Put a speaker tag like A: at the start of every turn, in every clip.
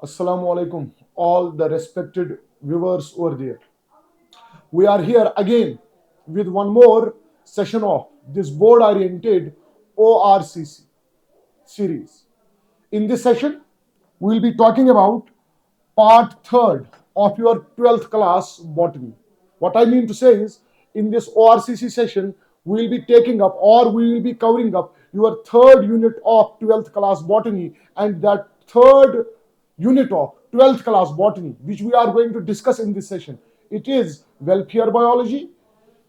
A: Assalamu alaikum, all the respected viewers over there. We are here again with one more session of this board oriented ORCC series. In this session, we will be talking about part third of your 12th class botany. What I mean to say is, in this ORCC session, we will be taking up or we will be covering up your third unit of 12th class botany, and that third unit of 12th class botany, which we are going to discuss in this session. It is welfare biology,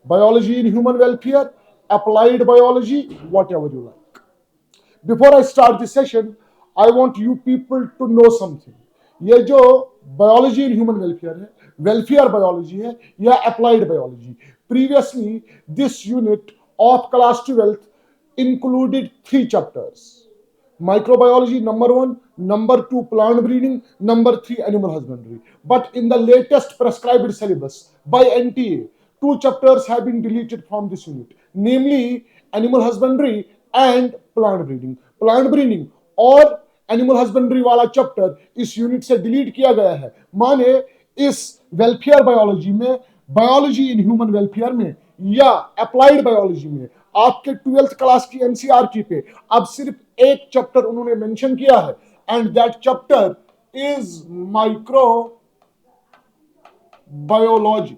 A: biology in human welfare, applied biology, whatever you like. Before I start this session, I want you people to know something. ये जो biology इन human welfare है, welfare biology है या applied biology, previously this unit of class 12th included 3 chapters: microbiology number 1, number 2 plant breeding, number 3 animal husbandry. But in the latest prescribed syllabus by NTA, 2 chapters have been deleted from this unit, namely animal husbandry and plant breeding. Plant breeding और animal husbandry वाला chapter इस unit से delete किया गया है. माने इस welfare biology में, बायोलॉजी इन ह्यूमन वेलफेयर में या अप्लाइड बायोलॉजी में आपके 12th क्लास की एनसीईआरटी पे अब सिर्फ एक चैप्टर उन्होंने मेंशन किया है, and that chapter is microbiology.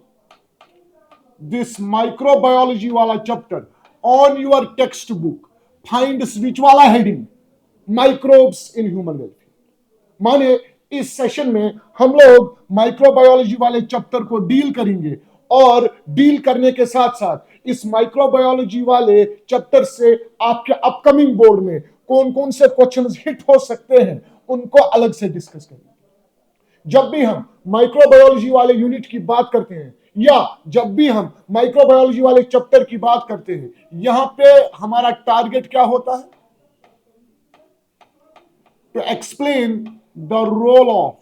A: This microbiology वाला chapter on your textbook find switch वाला heading microbes in human welfare. माने इस सेशन में हम लोग माइक्रोबायोलॉजी वाले चैप्टर को डील करेंगे और डील करने के साथ साथ इस माइक्रोबायोलॉजी वाले चैप्टर से आपके अपकमिंग बोर्ड में कौन कौन से क्वेश्चंस हिट हो सकते हैं उनको अलग से डिस्कस करेंगे. जब भी हम माइक्रोबायोलॉजी वाले यूनिट की बात करते हैं या जब भी हम माइक्रोबायोलॉजी वाले चैप्टर की बात करते हैं, यहां पे हमारा टारगेट क्या होता है? To explain the role of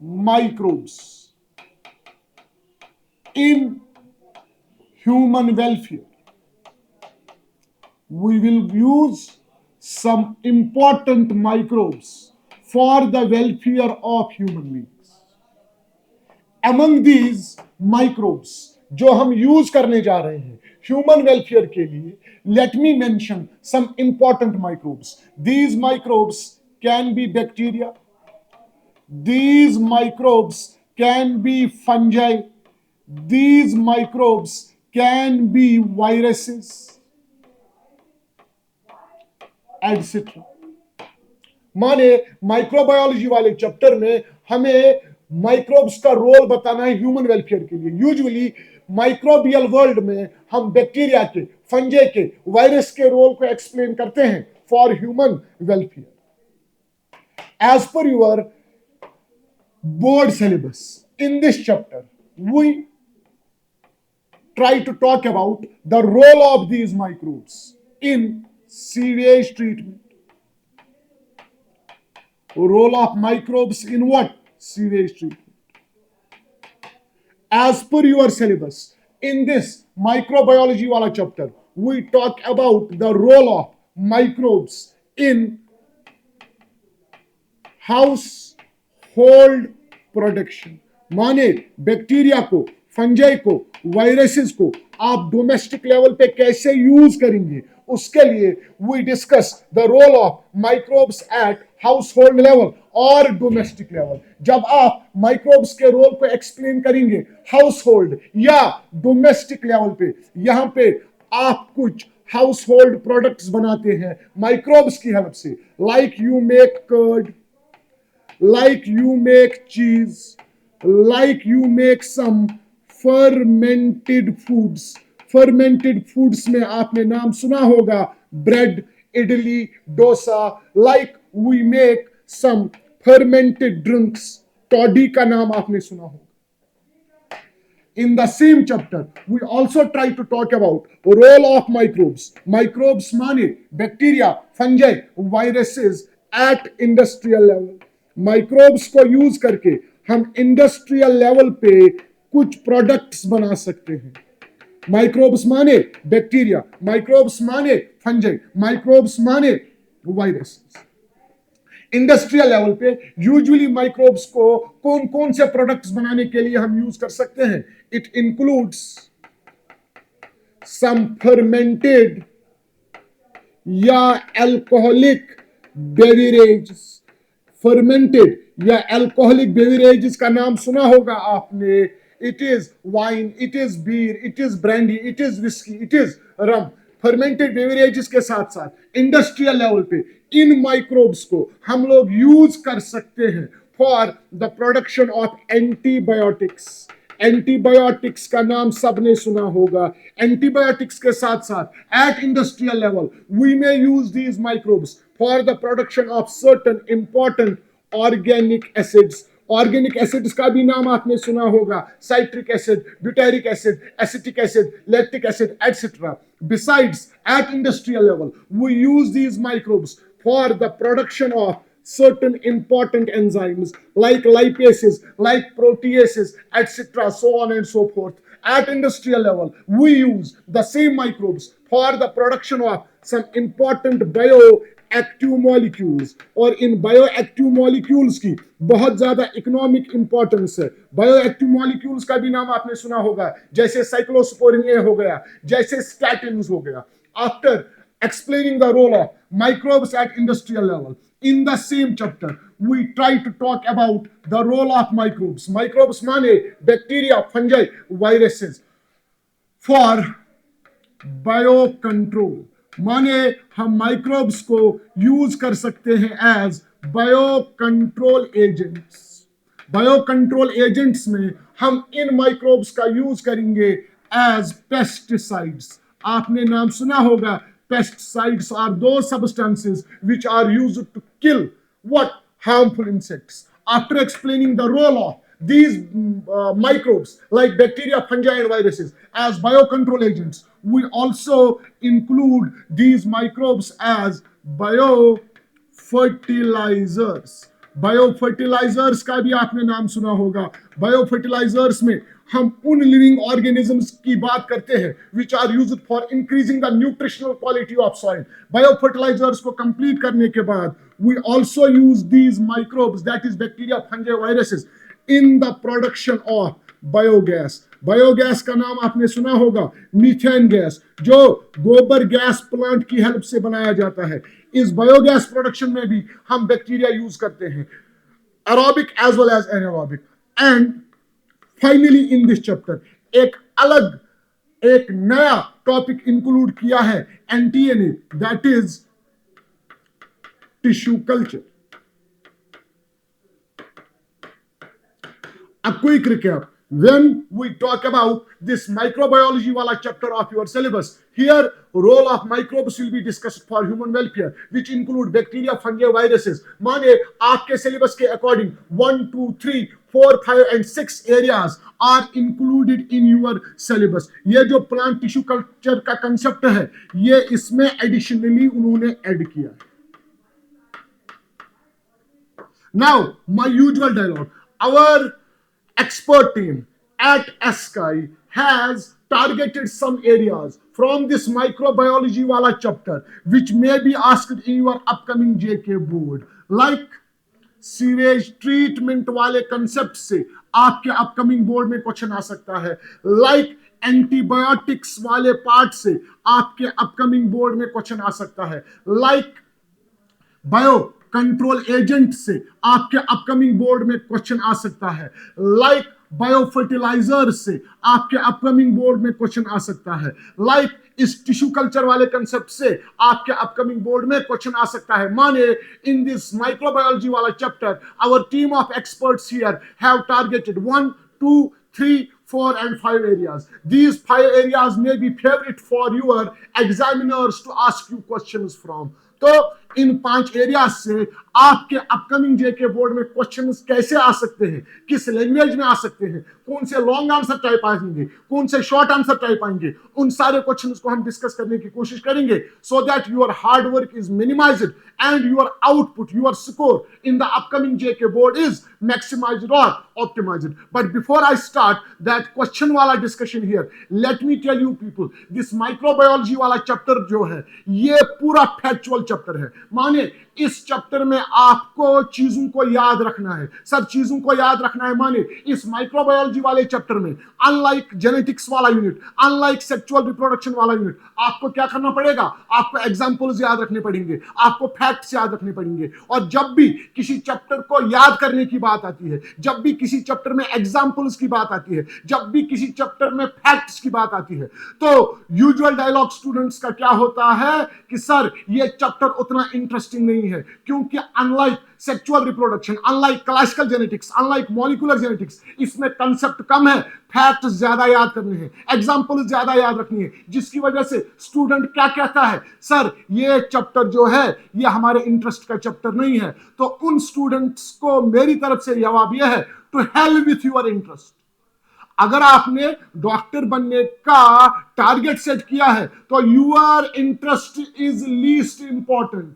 A: microbes in human welfare. We will use some important microbes for the welfare of human beings. Among these microbes जो हम यूज करने जा रहे हैं ह्यूमन वेलफेयर के लिए, let me mention some important microbes. These microbes can be bacteria, these microbes can be fungi, these microbes can be viruses, etc. माने microbiology वाले चैप्टर में हमें माइक्रोब्स का रोल बताना है ह्यूमन वेलफेयर के लिए. यूजुअली माइक्रोबियल वर्ल्ड में हम बैक्टीरिया के, फंजे के, वायरस के रोल को एक्सप्लेन करते हैं for human welfare. As per your board syllabus, in this chapter we try to talk about the role of these microbes in sewage treatment. Role of microbes in what? Sewage treatment. As per your syllabus, in this microbiology wala chapter, we talk about the role of microbes in household production. माने bacteria को, fungi को, viruses को आप domestic level पे कैसे use करेंगे, उसके लिए we discuss the role of microbes at household level और डोमेस्टिक लेवल. जब आप माइक्रोब्स के रोल को एक्सप्लेन करेंगे हाउसहोल्ड या डोमेस्टिक लेवल पे, यहां पे आप कुछ हाउसहोल्ड प्रोडक्ट्स बनाते हैं माइक्रोब्स की हेल्प से, like you make curd, like you make cheese, like you make some fermented foods. fermented foods में आपने नाम सुना होगा bread, idli, dosa. like we make some fermented drinks, toddy का नाम आपने सुना होगा. In the same chapter, we also try to talk about role of microbes. Microbes माने bacteria, fungi, viruses at industrial level. Microbes को यूज करके हम इंडस्ट्रियल लेवल पे कुछ प्रोडक्ट्स बना सकते हैं. माइक्रोब्स माने बैक्टीरिया, माइक्रोब्स माने फंजाई, माइक्रोब्स माने वायरसेस. इंडस्ट्रियल लेवल पे यूजुअली माइक्रोब्स को कौन कौन से प्रोडक्ट्स बनाने के लिए हम यूज कर सकते हैं? इट इंक्लूड्स सम फर्मेंटेड या अल्कोहलिक बेवरेजेस। फर्मेंटेड या अल्कोहलिक बेवरेजेस का नाम सुना होगा आपने। It is wine, it is Bir, it is brandy, it is whisky, it is rum. Fermented beverages के साथ साथ इंडस्ट्रियल लेवल पे इन माइक्रोब्स को हम लोग यूज कर सकते हैं for the production of antibiotics. Antibiotics का नाम सबने सुना होगा। एंटीबायोटिक्स के साथ साथ at industrial level we may use these microbes for the production of certain important organic acids. Organic acids का भी नाम आपने सुना होगा, citric acid, butyric acid, acetic acid, lactic acid, etc. Besides, at industrial level, we use these microbes for the production of certain important enzymes like lipases, like proteases, etc., so on and so forth. At industrial level, we use the same microbes for the production of some important bioactive molecules. और इन bioactive molecules की बहुत ज्यादा economic importance है। Bioactive molecules का भी नाम आपने सुना होगा, जैसे साइक्लोस्पोरिन ए हो गया, जैसे स्टैटिन्स हो गया। After explaining the role of microbes at industrial level, in the same chapter we try to talk about the role of microbes. Microbes माने bacteria, fungi, viruses for biocontrol। माने हम माइक्रोब्स को use कर सकते हैं as bio control agents. Bio control agents में हम इन माइक्रोब्स का यूज करेंगे एज पेस्टिसाइड्स। आपने नाम सुना होगा, pesticides are those substances which are used to kill what? Harmful insects. After explaining the role of these microbes like bacteria, fungi and viruses as biocontrol agents, we also include these microbes as biofertilizers। Biofertilisers का भी आपने नाम सुना होगा। Biofertilisers में हम उन living organisms की बात करते हैं which are used for increasing the nutritional quality of soil. Biofertilizers को कंप्लीट करने के बाद we also use these microbes, that is bacteria, fungi, viruses, in the production of biogas. Biogas का नाम आपने सुना होगा, मीथेन गैस, जो गोबर गैस प्लांट की हेल्प से बनाया जाता है। इस बायोगैस प्रोडक्शन में भी हम बैक्टीरिया यूज करते हैं, aerobic as well as anaerobic. And finally in this chapter एक अलग, एक नया टॉपिक इंक्लूड किया है एनटीएनए, that is tissue culture. A quick recap. When we talk about this microbiology wala chapter of your syllabus, here role of microbes will be discussed for human welfare, which include bacteria, fungi, viruses. माने आपके syllabus के according 1, 2, 3, 4, 5 and 6 areas are included in your syllabus. ये जो plant tissue culture का concept है, ये इसमें additionally उन्होंने add किया है। Now, my usual dialogue. Our expert team at ASCI has targeted some areas from this microbiology wala chapter which may be asked in your upcoming JK board, like sewage treatment वाले concept से आपके upcoming board में question आ सकता है, like antibiotics वाले part से आपके upcoming board में क्वेश्चन आ सकता है, like बायो कंट्रोल एजेंट से आपके अपकमिंग बोर्ड में क्वेश्चन आ सकता है, लाइक बायोफर्टिलाइजर से आपके अपकमिंग बोर्ड में क्वेश्चन आ सकता है, लाइक इस टिश्यू कल्चर वाले कंसेप्ट से आपके अपकमिंग बोर्ड में क्वेश्चन आ सकता है। माने इन दिस माइक्रोबायोलॉजी वाला chapter our team of experts here have targeted 1, 2, 3, 4 and 5 areas. These 5 areas may be favorite for your examiners to ask you questions from. तो इन 5 एरिया से आपके अपकमिंग जेके बोर्ड में questions कैसे आ सकते हैं, किस language में आ सकते हैं, कौन से लॉन्ग आंसर टाइप आएंगे, कौन से शॉर्ट आंसर टाइप आएंगे, उन सारे क्वेश्चंस को हम डिस्कस करने की कोशिश करेंगे, so that your hard work is minimized and your output, your score in the upcoming JK board is maximized और optimized. But before I start that question वाला discussion here, let me tell you people, this microbiology वाला chapter जो है ये पूरा factual chapter है। माने इस चैप्टर में आपको चीजों को याद रखना है। सर चीजों को याद रखना है माने इस माइक्रोबायोलॉजी वाले चैप्टर में अनलाइक जेनेटिक्स वाला यूनिट, अनलाइक सेक्सुअल रिप्रोडक्शन वाला यूनिट, आपको क्या करना पड़ेगा, आपको एग्जांपल्स याद रखने पड़ेंगे, आपको फैक्ट्स याद रखने पड़ेंगे। और जब भी किसी चैप्टर को याद करने की बात आती है, जब भी किसी चैप्टर में एग्जांपल्स की बात आती है, जब भी किसी चैप्टर में फैक्ट्स की बात आती है, तो यूजुअल डायलॉग स्टूडेंट्स का क्या होता है कि सर ये चैप्टर उतना इंटरेस्टिंग नहीं है, क्योंकि unlike sexual reproduction, unlike classical genetics, unlike molecular genetics, इसमें कंसेप्ट कम है, फैक्ट ज्यादा याद करने हैं, एग्जांपल ज्यादा याद रखनी है, जिसकी वजह से स्टूडेंट क्या कहता है, सर ये चैप्टर जो है ये हमारे इंटरेस्ट का चैप्टर नहीं है। तो उन स्टूडेंट्स को मेरी तरफ से जवाब यह है, to hell with your interest. अगर आपने डॉक्टर बनने का टारगेट सेट किया है तो your interest is least important.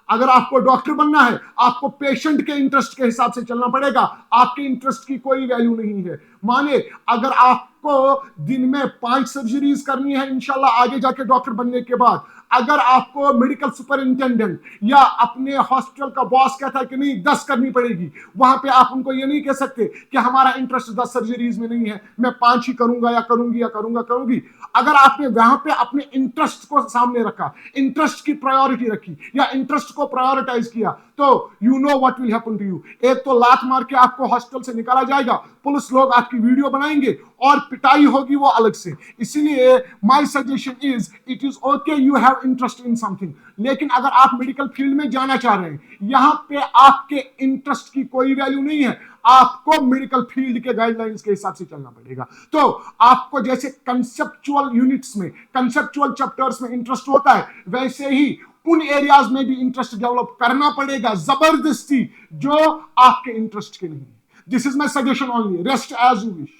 A: अगर आपको डॉक्टर बनना है, आपको पेशेंट के इंटरेस्ट के हिसाब से चलना पड़ेगा, आपके इंटरेस्ट की कोई वैल्यू नहीं है। माने अगर आपको दिन में 5 सर्जरीज करनी है इंशाल्लाह आगे जाके डॉक्टर बनने के बाद, अगर आपको मेडिकल सुपरिंटेंडेंट या अपने हॉस्पिटल का बॉस कहता है कि नहीं 10 करनी पड़ेगी, वहां पे आप उनको ये नहीं कह सकते कि हमारा इंटरेस्ट 10 सर्जरीज में नहीं है, मैं 5 ही करूंगा या करूंगी या करूंगी। अगर आपने वहां पे अपने इंटरेस्ट को सामने रखा, इंटरेस्ट की प्रायोरिटी रखी या इंटरेस्ट को प्रायोरिटाइज किया, तो you know what will happen to you. एक तो लात मार के आपको हॉस्पिटल से निकाला जाएगा, पुलिस लोग आपकी वीडियो बनाएंगे और पिटाई होगी वो अलग से। इसीलिए my suggestion is, it is okay you have interest in something, लेकिन अगर आप मेडिकल फील्ड में जाना चाह रहे हैं, यहां पे आपके इंटरेस्ट की कोई वैल्यू नहीं है, आपको मेडिकल फील्ड के गाइडलाइंस के हिसाब से चलना पड़ेगा। तो आपको जैसे कंसेप्चुअल यूनिट्स में, कंसेप्चुअल चैप्टर्स में इंटरेस्ट होता है, वैसे ही उन एरियाज में भी इंटरेस्ट डेवलप करना पड़ेगा जबरदस्ती, जो आपके इंटरेस्ट के नहीं। This is my suggestion only, rest as you wish.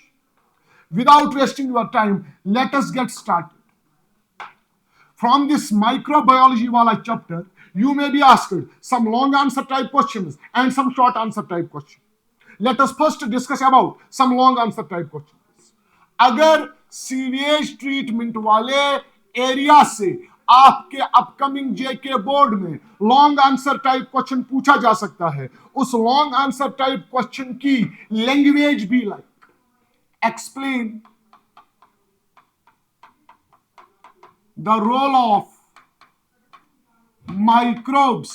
A: Without wasting your time, let us get started. From this microbiology wala chapter, you may be asked some long answer type questions and some short answer type questions. Let us first discuss about some long answer type questions. अगर sewage treatment वाले area से आपके upcoming JK board में long answer type question पूछा जा सकता है, उस लॉन्ग आंसर टाइप क्वेश्चन की लैंग्वेज भी like explain the role of microbes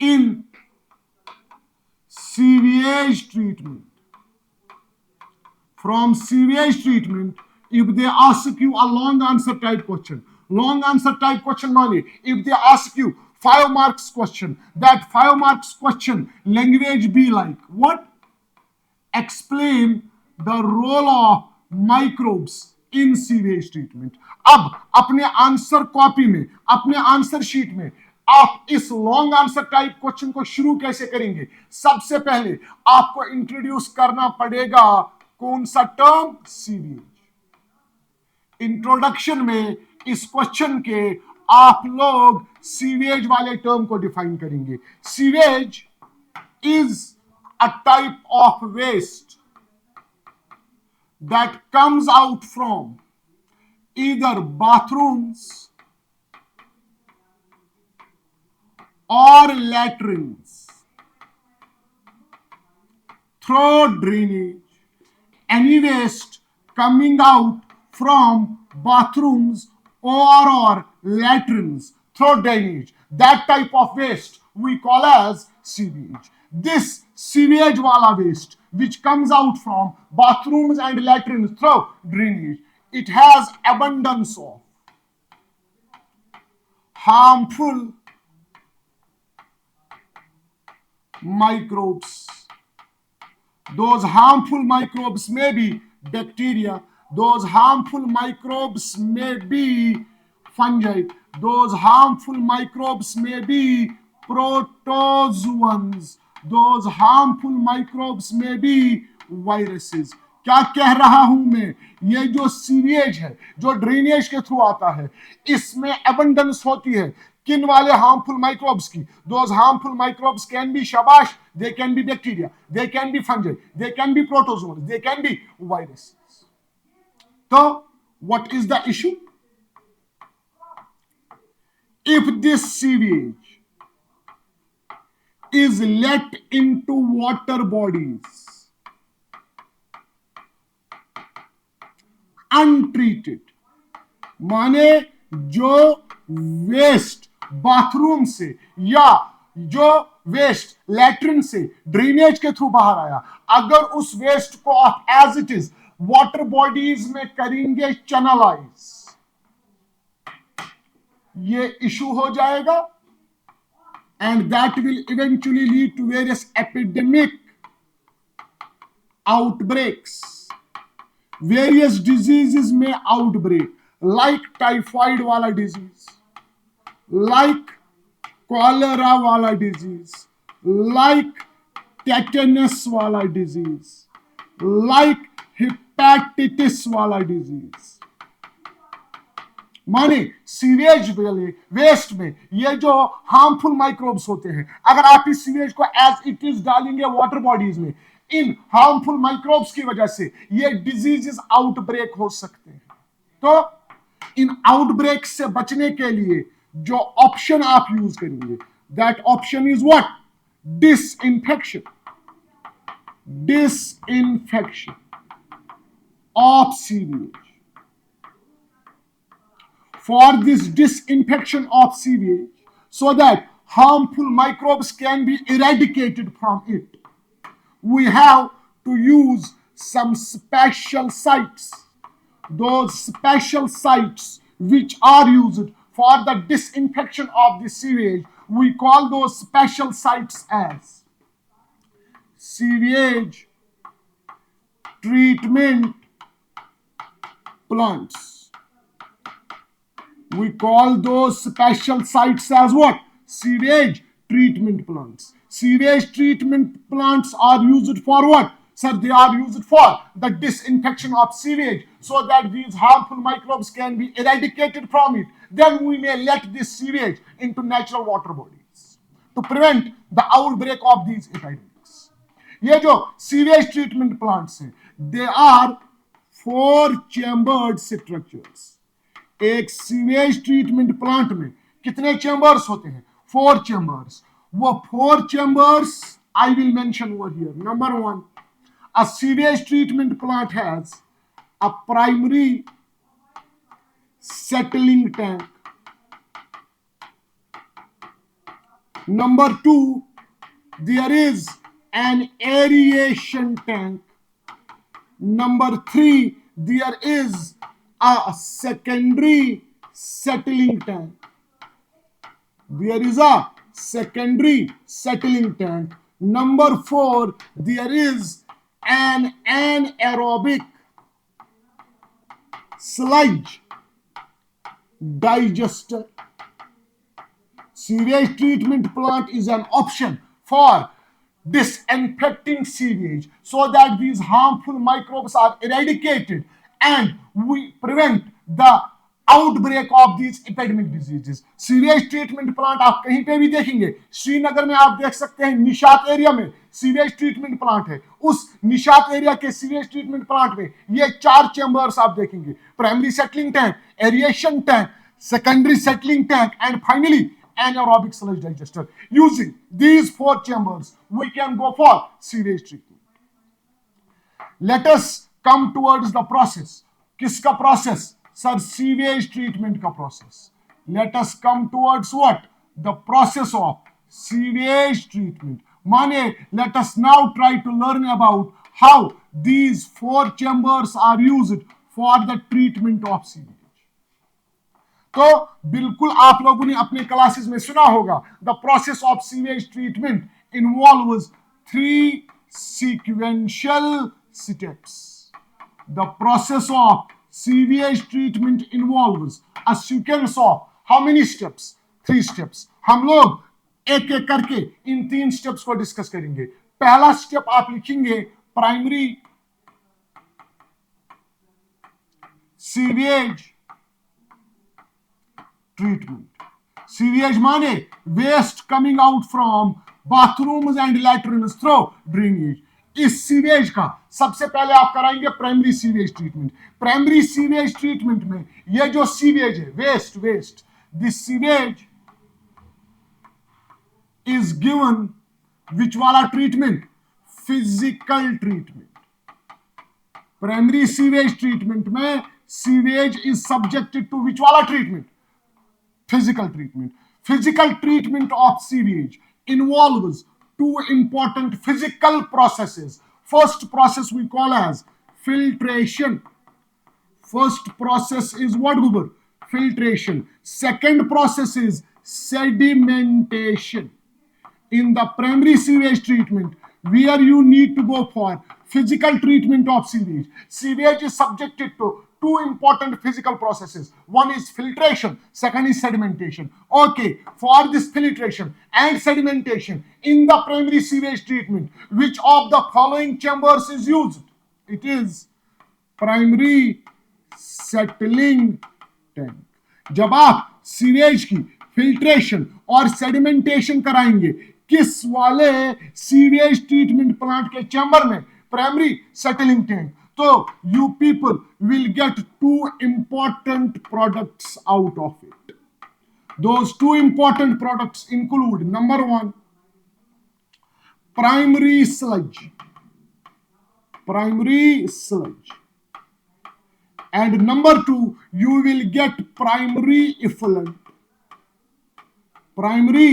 A: in sewage treatment. From sewage treatment, if they ask you a long answer type question, long answer type question money, if they ask you 5 marks question, that 5 marks question language be like what? Explain the role of microbes in sewage treatment. अब अपने answer copy में, अपने answer sheet में आप इस long answer type question को शुरू कैसे करेंगे? सबसे पहले आपको इंट्रोड्यूस करना पड़ेगा कौन सा टर्म? सीवेज। इंट्रोडक्शन में इस क्वेश्चन के आप लोग सीवेज वाले टर्म को डिफाइन करेंगे। Sewage is a type of waste that comes out from either bathrooms or latrines through drainage. Any waste coming out from bathrooms or latrines through drainage, that type of waste we call as sewage. This sewage wala waste which comes out from bathrooms and latrines through drainage, it has abundance of harmful microbes. Those harmful microbes may be bacteria, those harmful microbes may be fungi, those harmful microbes may be protozoans, those harmful microbes may be viruses. क्या कह रहा हूं मैं? ये जो sewage है, जो drainage के थ्रू आता है, इसमें एबंडेंस होती है किन वाले हार्मफुल माइक्रोब्स की? Those harmful microbes can be शाबाश, they can be bacteria, they can be fungi, they can be protozoans, they can be viruses. तो what is the issue? if this sewage is let into water bodies untreated, माने जो waste bathroom से या जो waste latrine से drainage के through बाहर आया, अगर उस वेस्ट को आप as it is water bodies में करेंगे चैनलाइज, ये इशू हो जाएगा and that will eventually lead to various epidemic outbreaks. Various diseases में आउटब्रेक, लाइक टाइफाइड वाला डिजीज, लाइक कॉलरा वाला डिजीज, लाइक टेटनस वाला डिजीज, लाइक हेपेटाइटिस वाला डिजीज. माने सीवेज में, वेस्ट में ये जो हार्मफुल माइक्रोब्स होते हैं, अगर आप इस सीवेज को एज इट इज डालेंगे वाटर बॉडीज में, इन हार्मफुल माइक्रोब्स की वजह से ये डिजीजेस आउटब्रेक हो सकते हैं. तो इन आउटब्रेक से बचने के लिए जो ऑप्शन आप यूज करेंगे, that option is what? Disinfection. Disinfection of sewage. For this disinfection of sewage, so that harmful microbes can be eradicated from it, we have to use some special sites. Those special sites which are used for the disinfection of the sewage, we call those special sites as sewage treatment plants. We call those special sites as what? Sewage treatment plants. Sewage treatment plants are used for what? Sir, they are used for the disinfection of sewage, so that these harmful microbes can be eradicated from it. Then we may let this sewage into natural water bodies to prevent the outbreak of these epidemics. ये जो sewage treatment plants हैं, they are 4-chambered structures. एक sewage treatment plant में कितने chambers होते हैं? 4 chambers. वो 4 chambers I will mention over here. Number 1, a sewage treatment plant has a primary settling tank. Number 2, there is an aeration tank. Number 3, there is a secondary settling tank. There is a secondary settling tank. Number 4, there is an anaerobic sludge digester. Sewage treatment plant is an option for disinfecting sewage, so that these harmful microbes are eradicated and we prevent the outbreak of these epidemic diseases. Sewage treatment plant आप कहीं पे भी देखेंगे, श्रीनगर में आप देख सकते हैं, निशात एरिया में सीवेज ट्रीटमेंट प्लांट है. उस निशात एरिया के सीवेज ट्रीटमेंट प्लांट में ये 4 चेंबर्स आप देखेंगे. Primary settling tank, aeration tank, secondary settling tank and finally anaerobic sludge digester. Using these 4 chambers, we can go for sewage treatment. Let us come towards the process. किसका process? Sir, sewage treatment का process. Let us come towards what? The process of sewage treatment. माने, let us now try to learn about how these 4 chambers are used for the treatment of sewage. तो बिल्कुल आप लोगों ने अपने classes में सुना होगा, the process of sewage treatment involves 3 sequential steps. The process of sewage treatment involves a sequence of how many steps? 3 steps. हम लोग एक एक करके इन 3 स्टेप्स को डिस्कस करेंगे. पहला स्टेप आप लिखेंगे प्राइमरी सीवेज ट्रीटमेंट. सीवेज माने waste coming out from bathrooms and latrines through drainage. इस सीवेज का सबसे पहले आप कराएंगे primary sewage treatment. Primary sewage treatment में ये जो सीवेज है, waste this sewage is given which वाला treatment? Physical treatment. Primary sewage treatment में sewage is subjected to which वाला treatment? Physical treatment. Physical treatment of sewage involves two important physical processes. First process we call as filtration. First process is what, Gubar? Filtration. Second process is sedimentation. In the primary sewage treatment, where you need to go for physical treatment of sewage. Sewage is subjected to two important physical processes. One is filtration, second is sedimentation. Okay, for this filtration and sedimentation in the primary sewage treatment, which of the following chambers is used? It is primary settling tank. जब आप sewage की filtration और sedimentation कराएंगे किस वाले sewage treatment plant के chamber में? Primary settling tank. So you people will get two important products out of it. Those two important products include, number one, primary sludge. Primary sludge. And number two, you will get primary effluent. Primary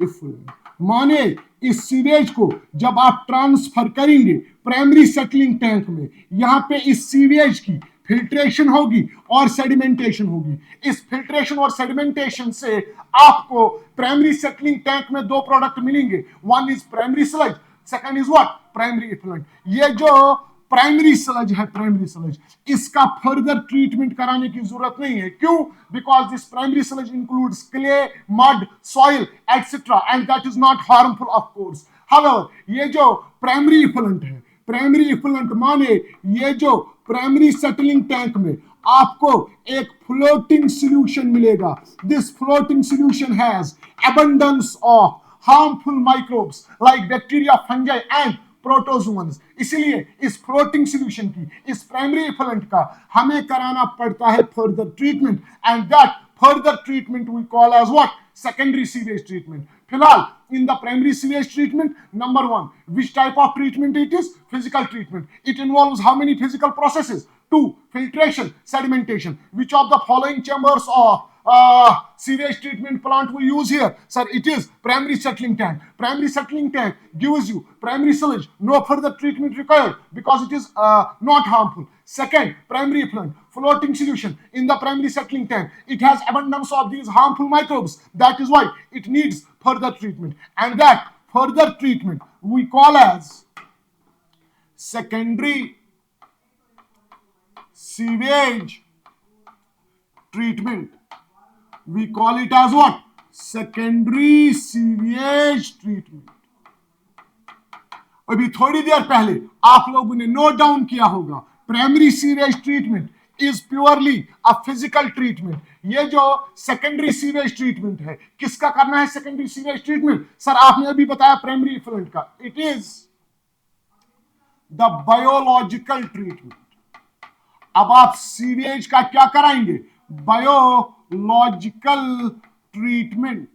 A: effluent. माने इस sewage को जब आप transfer करेंगे primary settling tank में, यहां पे इस सीवेज की फिल्ट्रेशन होगी और सेडिमेंटेशन होगी. इस फिल्ट्रेशन और सेडिमेंटेशन से आपको प्राइमरी सेटलिंग टैंक में दो प्रोडक्ट मिलेंगे. One is primary sludge, second is what? Primary effluent. ये जो प्राइमरी स्लज है, प्राइमरी स्लज, इसका फर्दर ट्रीटमेंट कराने की जरूरत नहीं है. क्यों? Because this primary sludge includes clay, mud, soil etcetera and that is not harmful of course. However ये जो प्राइमरी इफ्लुएंट है, प्राइमरी इफ्लुएंट माने ये जो प्राइमरी सेटलिंग टैंक में आपको एक फ्लोटिंग सॉल्यूशन मिलेगा. This floating solution has abundance of harmful microbes like bacteria, fungi and protozoans. इसलिए इस फ्लोटिंग सॉल्यूशन की, इस प्राइमरी इफ्लुएंट का हमें कराना पड़ता है further treatment, and that further treatment we call as what? Secondary sewage treatment. फिलहाल in the primary sewage treatment, number one, which type of treatment it is? Physical treatment. It involves how many physical processes? Two: filtration, sedimentation. Which of the following chambers of sewage treatment plant we use here? Sir, it is primary settling tank. Primary settling tank gives you primary sewage, no further treatment required because it is not harmful. Second, primary effluent, floating solution in the primary settling tank. It has abundance of these harmful microbes. That is why it needs further treatment, and that further treatment we call as secondary sewage treatment. We call it as what? Secondary sewage treatment. अभी थोड़ी देर पहले आप लोगों ने note down किया होगा, primary sewage treatment is purely a physical treatment. ये जो सेकेंडरी सीवेज ट्रीटमेंट है, किसका करना है सेकेंडरी सीवेज ट्रीटमेंट? सर आपने अभी बताया प्राइमरी इफ्लुएंट का. It is the biological treatment. अब आप सीवेज का क्या कराएंगे? Biological treatment.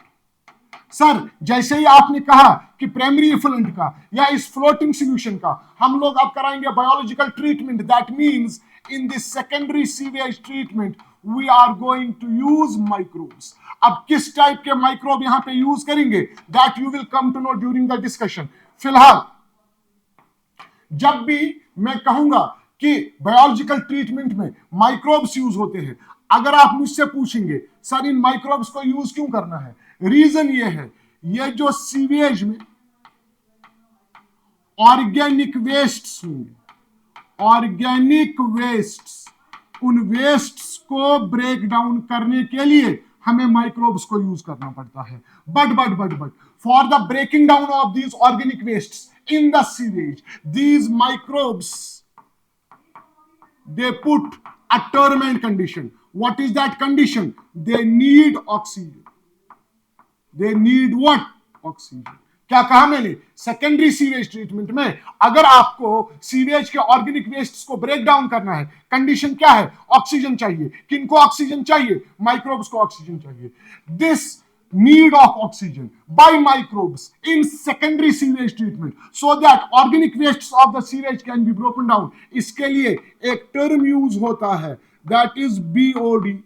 A: सर जैसे ही आपने कहा कि प्राइमरी इफ्लुएंट का या इस फ्लोटिंग सॉल्यूशन का हम लोग अब कराएंगे biological treatment, that means in this secondary sewage treatment we are going to use microbes. अब किस टाइप के माइक्रोब यहां पे यूज करेंगे, that you will come to know during the discussion. फिलहाल जब भी मैं कहूंगा कि बायोलॉजिकल ट्रीटमेंट में माइक्रोब्स यूज होते हैं, अगर आप मुझसे पूछेंगे सर इन माइक्रोब्स को यूज क्यों करना है, रीजन ये है, ये जो सीवेज में ऑर्गेनिक वेस्ट्स होंगे, ऑर्गेनिक वेस्ट्स, उन वेस्ट्स को ब्रेक डाउन करने के लिए हमें माइक्रोब्स को यूज करना पड़ता है. But for the breaking down of these organic wastes in the sewage, these microbes, they put a torment condition. What is that condition? They need oxygen. They need what? Oxygen. क्या कहा मैंने? Secondary sewage treatment में अगर आपको sewage के organic waste को break down करना है, कंडीशन क्या है? ऑक्सीजन चाहिए. किनको ऑक्सीजन चाहिए? माइक्रोब्स को ऑक्सीजन चाहिए. This need of oxygen by microbes in secondary sewage treatment so that organic wastes of the sewage can be broken down. इसके लिए एक टर्म यूज होता है, that is BOD.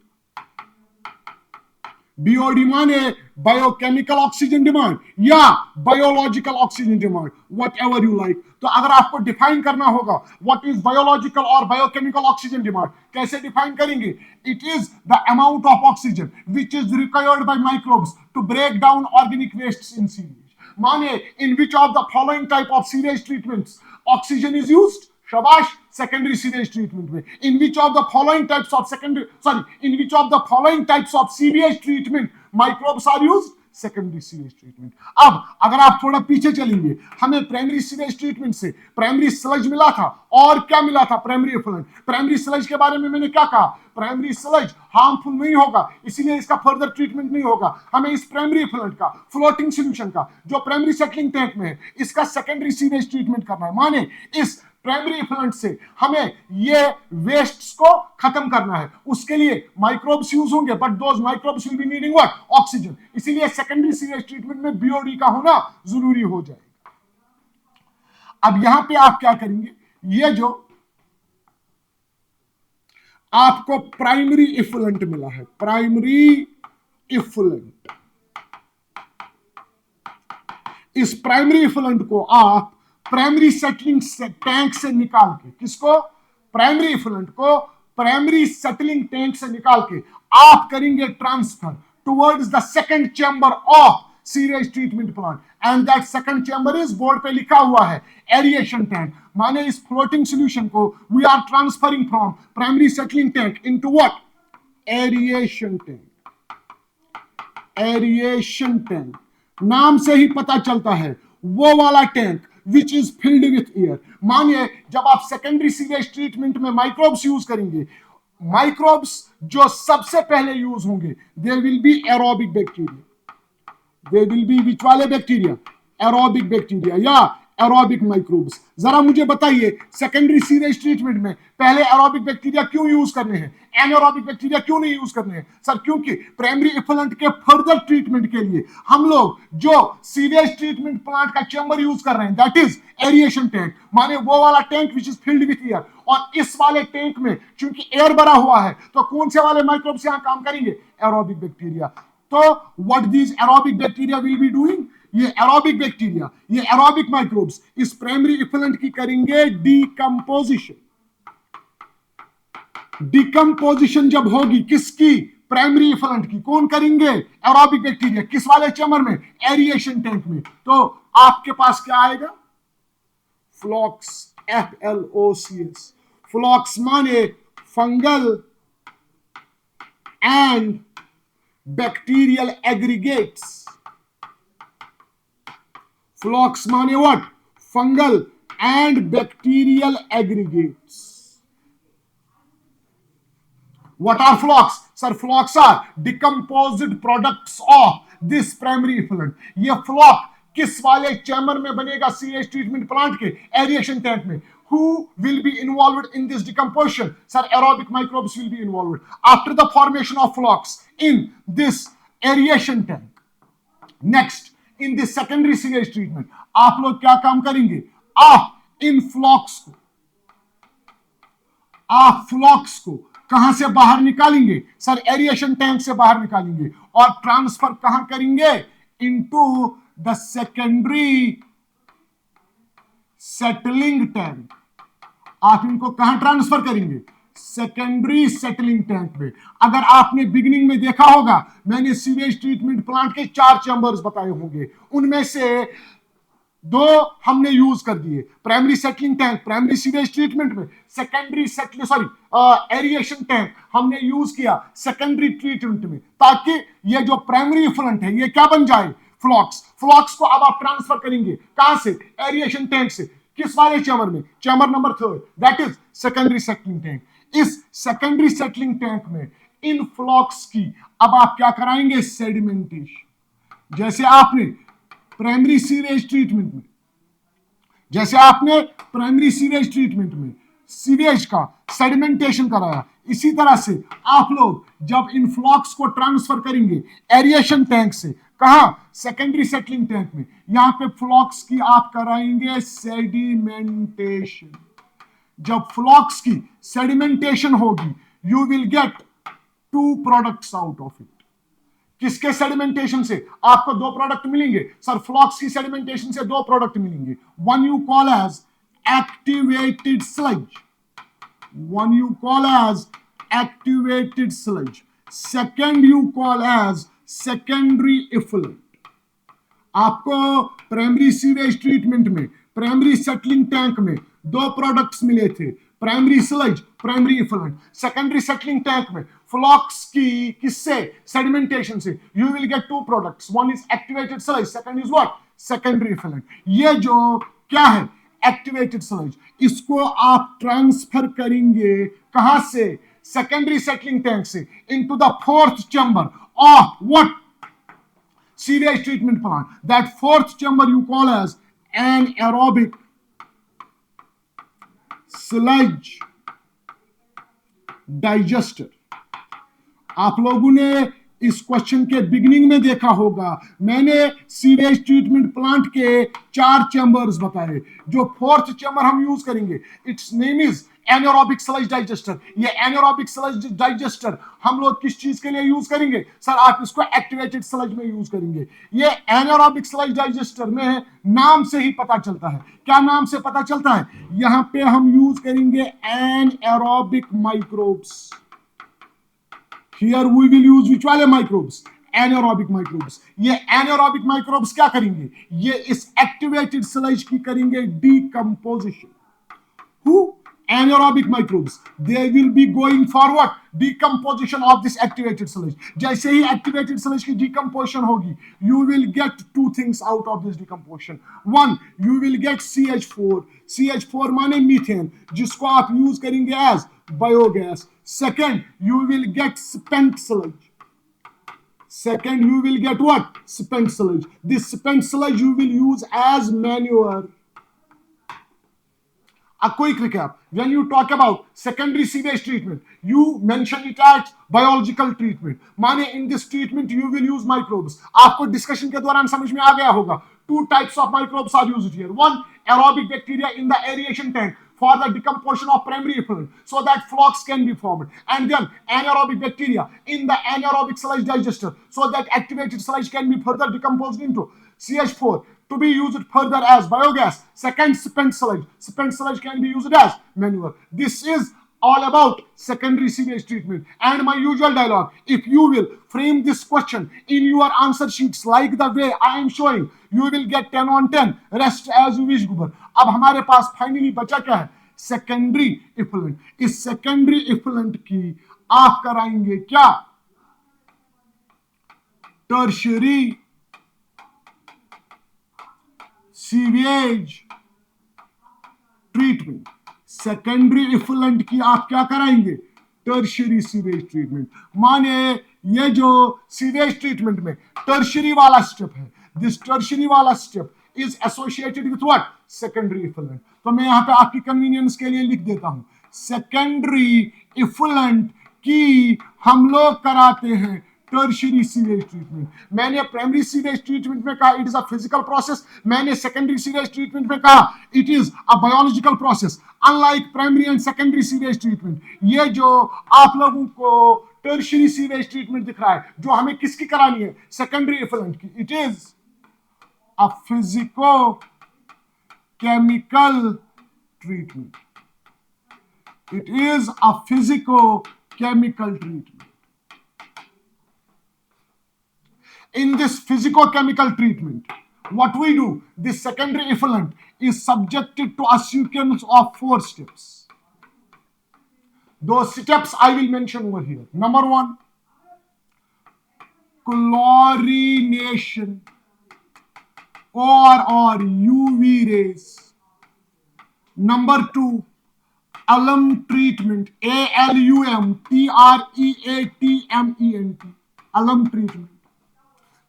A: BOD माने बायोकेमिकल ऑक्सीजन डिमांड या biological oxygen demand, whatever you like. तो अगर आपको डिफाइन करना होगा व्हाट इज बायोलॉजिकल और बायोकेमिकल ऑक्सीजन डिमांड, कैसे डिफाइन करेंगे? It is the amount of oxygen which is required by microbes to break down organic wastes in sewage. माने in which of the following type of sewage treatments oxygen is used? शाबाश, secondary sewage treatment में. In which of the following types of sewage treatment microbes are used? Secondary sewage treatment. अब अगर आप थोड़ा पीछे चलेंगे, हमें प्राइमरी सीवेज ट्रीटमेंट से प्राइमरी स्लज मिला था और क्या मिला था? Primary effluent. प्राइमरी स्लज के बारे में मैंने क्या कहा? प्राइमरी स्लज हार्मफुल नहीं होगा, इसीलिए इसका फर्दर ट्रीटमेंट नहीं होगा. हमें इस प्राइमरी इफ्लुएंट का, फ्लोटिंग सॉल्यूशन का, जो प्राइमरी सेटलिंग टैंक में है, इसका सेकेंडरी सीवेज ट्रीटमेंट करना है. माने इस प्राइमरी इफ्लुएंट से हमें ये वेस्ट्स को खत्म करना है. उसके लिए माइक्रोब्स यूज होंगे, but those microbes will be needing what? Oxygen. इसीलिए सेकेंडरी सीवेज ट्रीटमेंट में बीओडी का होना जरूरी हो जाएगा. अब यहां पे आप क्या करेंगे? ये जो आपको प्राइमरी इफ्लुएंट मिला है, प्राइमरी इफ्लुएंट, इस प्राइमरी इफ्लुएंट को आप प्राइमरी सेटलिंग टैंक से निकाल के, किसको? प्राइमरी इफ्लुएंट को प्राइमरी सेटलिंग टैंक से निकाल के आप करेंगे transfer towards the second chamber of sewage treatment plant, and that second chamber is, board पे लिखा हुआ है, एरिएशन टैंक. माने इस फ्लोटिंग सॉल्यूशन को we are transferring from primary settling tank into what? Aeration tank. Aeration tank नाम से ही पता चलता है वो वाला tank which is filled with air. मानिए जब आप सेकेंडरी सीवेज ट्रीटमेंट में माइक्रोब्स यूज करेंगे, माइक्रोब्स जो सबसे पहले यूज होंगे, there will be aerobic bacteria. There will be which वाले बैक्टीरिया? एरोबिक बैक्टीरिया या एरोबिक माइक्रोब्स. जरा मुझे बताइए, सेकेंडरी सीवेज ट्रीटमेंट में पहले एरोबिक बैक्टीरिया क्यों यूज करने हैं, एनारोबिक बैक्टीरिया क्यों नहीं यूज करने हैं? सर क्योंकि प्राइमरी इफ्लुएंट के फर्दर ट्रीटमेंट के लिए हम लोग जो सीवेज ट्रीटमेंट प्लांट का चैम्बर यूज कर रहे हैं, दैट इज एरिएशन टैंक. माने वो वाला tank which is filled with air. और इस वाले टैंक में चूंकि एयर भरा हुआ है, तो कौन से वाले माइक्रोब्स यहां काम करेंगे? Aerobic bacteria. तो what these aerobic bacteria will be doing? ये एरोबिक बैक्टीरिया, ये एरोबिक माइक्रोब्स इस प्राइमरी इफ्लुएंट की करेंगे डीकंपोजिशन. डिकम्पोजिशन जब होगी किसकी? प्राइमरी इफ्लुएंट की. कौन करेंगे? Aerobic bacteria. किस वाले चैम्बर में? एरिएशन टैंक में. तो आपके पास क्या आएगा? फ्लॉक्स, FLOCS. फ्लॉक्स माने फंगल एंड बैक्टीरियल एग्रीगेट्स. फ्लॉक्स माने what? Fungal and bacterial aggregates. What are flocks? Sir, flocks are decomposed products of this primary effluent. ये फ्लॉक किस वाले चैम्बर में बनेगा? सीवेज ट्रीटमेंट प्लांट के एरिएशन टैंक में. Who will be involved in this decomposition? Sir, aerobic microbes will be involved. After the formation of flocks in this aeration tank, next in this secondary sewage treatment, आप लोग क्या काम करेंगे? आप इन फ्लॉक्स को, आप फ्लॉक्स को कहां से बाहर निकालेंगे? सर एरिएशन टैंक से बाहर निकालेंगे और ट्रांसफर कहां करेंगे? Into the secondary settling tank. आप इनको कहां ट्रांसफर करेंगे? सेकेंडरी सेटलिंग टैंक में. अगर आपने बिगिनिंग में देखा होगा, मैंने सीवेज ट्रीटमेंट प्लांट के 4 चैम्बर्स बताए होंगे, उनमें से 2 हमने यूज कर दिए. Primary settling tank primary sewage treatment में, सेकेंडरी एरिएशन टैंक हमने यूज किया सेकेंडरी ट्रीटमेंट में, ताकि ये जो प्राइमरी इफ्लुएंट है ये क्या बन जाए? फ्लॉक्स. फ्लॉक्स को अब आप ट्रांसफर करेंगे कहां से? एरिएशन टैंक से. किस वाले चैम्बर में? Chamber number 3, that is secondary settling tank. इस सेकेंडरी सेटलिंग टैंक में इन फ्लॉक्स की अब आप क्या कराएंगे? सेडिमेंटेशन. जैसे आपने प्राइमरी सीवेज ट्रीटमेंट में सीवेज का सेडिमेंटेशन कराया, इसी तरह से आप लोग जब इन फ्लॉक्स को ट्रांसफर करेंगे एरिएशन टैंक से, कहा, सेकेंडरी सेटलिंग टैंक में, यहां पे फ्लॉक्स की आप कराएंगे सेडिमेंटेशन। जब फ्लॉक्स की सेडिमेंटेशन होगी, you will get two products out of it. किसके सेडिमेंटेशन से? आपको दो प्रोडक्ट मिलेंगे सर, फ्लॉक्स की सेडिमेंटेशन से दो प्रोडक्ट मिलेंगे। One you call as activated sludge, one you call as activated sludge, second you call as secondary effluent। आपको प्राइमरी सीवेज ट्रीटमेंट में, प्राइमरी सेटलिंग टैंक में दो प्रोडक्ट्स मिले थे, primary sludge, primary effluent. Secondary settling tank में flocs की किससे? Sedimentation से। You will get two products, one is activated sludge, second is what? Secondary effluent. ये जो क्या है? Activated sludge. इसको आप ट्रांसफर करेंगे कहां से? सेकेंडरी सेटलिंग टैंक से into the fourth chamber of what? sewage treatment plant. That fourth chamber you call as anaerobic sludge digester। आप लोगों ने इस क्वेश्चन के बिगिनिंग में देखा होगा, मैंने सीवेज ट्रीटमेंट प्लांट के 4 चैम्बर्स बताए। जो फोर्थ चैम्बर हम यूज करेंगे, it's name is anaerobic sludge digester. ये एनारोबिक स्लज डाइजेस्टर हम लोग किस चीज के लिए यूज करेंगे? सर आप इसको एक्टिवेटेड स्लज में यूज करेंगे। ये एनारोबिक स्लज डाइजेस्टर में नाम से ही पता चलता है। क्या नाम से पता चलता है? यहां पे हम यूज करेंगे anaerobic microbes. Here we will use which वाले microbes? Anaerobic microbes। ये anaerobic microbes क्या करेंगे? ये इस activated sludge की करेंगे decomposition। Who? Anaerobic microbes। They will be going for what? Decomposition of this activated sludge। जैसे ही activated sludge की decomposition होगी, you will get two things out of this decomposition। One, you will get CH4। CH4 माने methane, जिसको आप use करेंगे as biogas। Second, you will get spent sludge। Second, you will get what? Spent sludge। This spent sludge you will use as manure। A quick recap. When you talk about secondary sewage treatment, you mention it as biological treatment। माने in this treatment you will use microbes। आपको discussion के दौरान समझ में आ गया होगा, two types of microbes are used here। One, aerobic bacteria in the aeration tank for the decomposition of primary effluent so that flocks can be formed, and then anaerobic bacteria in the anaerobic sludge digester so that activated sludge can be further decomposed into CH4 to be used further as biogas। Second, spent sludge। Spent sludge can be used as manure। This is all about secondary sewage treatment। And my usual dialogue, if you will frame this question in your answer sheets like the way I am showing, you will get 10 on 10। Rest as you wish गुबर। अब हमारे पास finally बचा क्या है? Secondary effluent. इस secondary effluent की आप कराएंगे क्या? Tertiary sewage treatment. Secondary effluent की आप क्या कराएंगे? Tertiary sewage treatment. माने ये जो सीवेज ट्रीटमेंट में टर्शियरी वाला स्टेप है, दिस टर्शियरी वाला step is associated with what? Secondary effluent. तो मैं यहां पे आपकी कन्वीनियंस के लिए लिख देता हूं, सेकेंडरी इफुलेंट की हम लोग कराते हैं टर्शियरी सीवेज ट्रीटमेंट। मैंने प्राइमरी सीवेज ट्रीटमेंट में कहा it is a physical process, मैंने सेकेंडरी सीवेज ट्रीटमेंट में कहा it is a biological process. Unlike primary and secondary sewage treatment, ये जो आप लोगों को टर्शियरी सीवेज ट्रीटमेंट दिख रहा है, जो हमें किसकी करानी है? सेकेंडरी इफुलेंट की। It is a physico chemical treatment. It is a physico-chemical treatment। In this physico-chemical treatment, what we do, this secondary effluent is subjected to a sequence of 4 steps। Those steps I will mention over here। Number 1, chlorination or UV rays। Number 2, alum treatment, ALUM TREATMENT, alum treatment।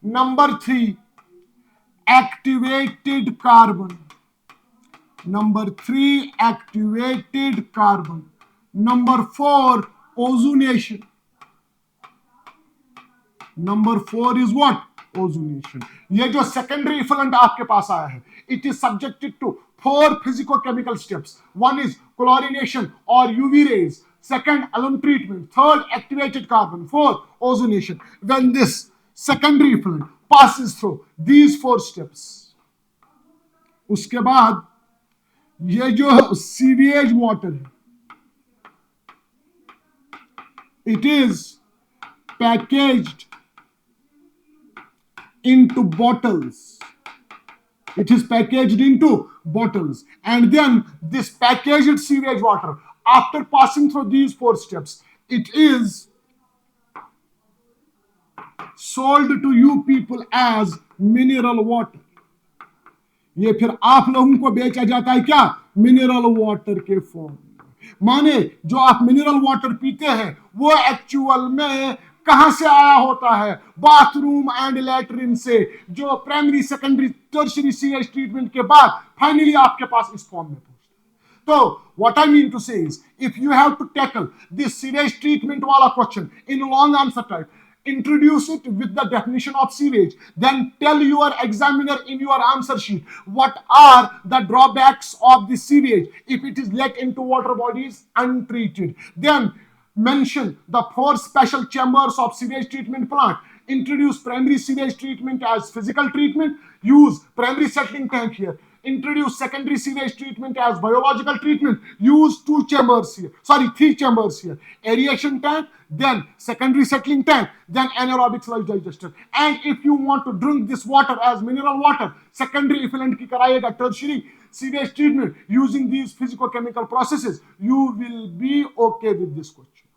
A: Number 3, activated carbon। Number 3, activated carbon। Number 4, ozonation. Number 4 is what ozonation. ये जो secondary effluent आपके पास आया है, it is subjected to 4 physicochemical steps. One is chlorination or UV rays, second alum treatment, third activated carbon, fourth ozonation. When this secondary effluent passes through these 4 steps, उसके बाद ये जो सीवेज वाटर है, it is packaged into bottles. It is packaged into bottles, and then this packaged sewage water, after passing through these 4 steps, it is sold to you people as mineral water. ये फिर आप लोगों को बेचा जाता है क्या? मिनरल वाटर के फॉर्म में. माने जो आप मिनरल वाटर पीते हैं वो एक्चुअल में कहां से आया होता है? बाथरूम एंड लैट्रिन से, जो primary secondary tertiary sewage treatment के बाद फाइनली आपके पास इस फॉर्म में पहुंचता है. तो what I mean to say is, if you have to tackle this sewage treatment wala question in long answer type, introduce it with the definition of sewage, then tell your examiner in your answer sheet what are the drawbacks of the sewage if it is let into water bodies untreated. Then mention the 4 special chambers of sewage treatment plant. Introduce primary sewage treatment as physical treatment. Use primary settling tank here. Introduce secondary sewage treatment as biological treatment. Use 2 chambers here. Sorry, 3 chambers here. Aeration tank, then secondary settling tank, then anaerobic sludge digester. And if you want to drink this water as mineral water, secondary effluent ki karayega tertiary sewage treatment using these physicochemical processes, you will be okay with this question.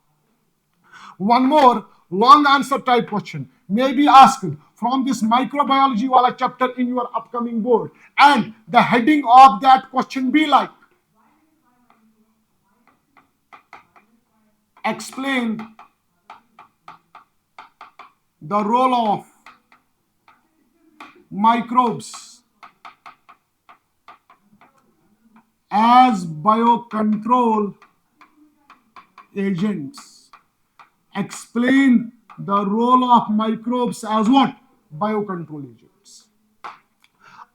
A: One more long answer type question may be asked from this microbiology wala chapter in your upcoming board, and the heading of that question be like, explain the role of microbes as biocontrol agents. Explain the role of microbes as what? Biocontrol agents.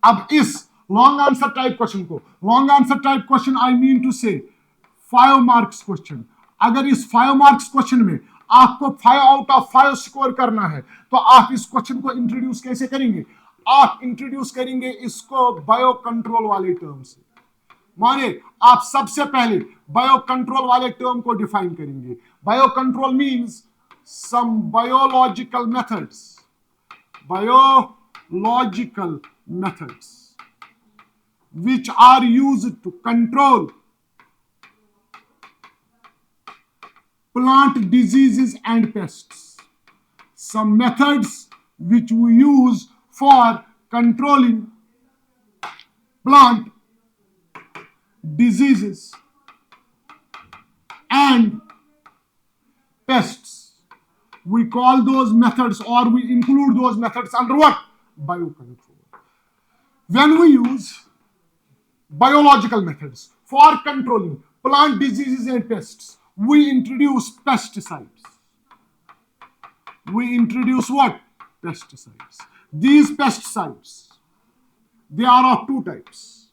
A: अब इस long answer type question को, long answer type question I mean to say 5 marks question, अगर इस 5 marks question में आपको 5 out of 5 score करना है तो आप इस क्वेश्चन को इंट्रोड्यूस कैसे करेंगे? आप इंट्रोड्यूस करेंगे इसको बायो कंट्रोल वाले टर्म से. माने आप सबसे पहले बायो कंट्रोल वाले टर्म को डिफाइन करेंगे. Bio control means some biological methods which are used to control plant diseases and pests. Some methods which we use for controlling plant diseases and pests. We call those methods, or we include those methods under what? Biocontrol. When we use biological methods for controlling plant diseases and pests, we introduce pesticides. We introduce what? Pesticides. These pesticides, they are of 2 types.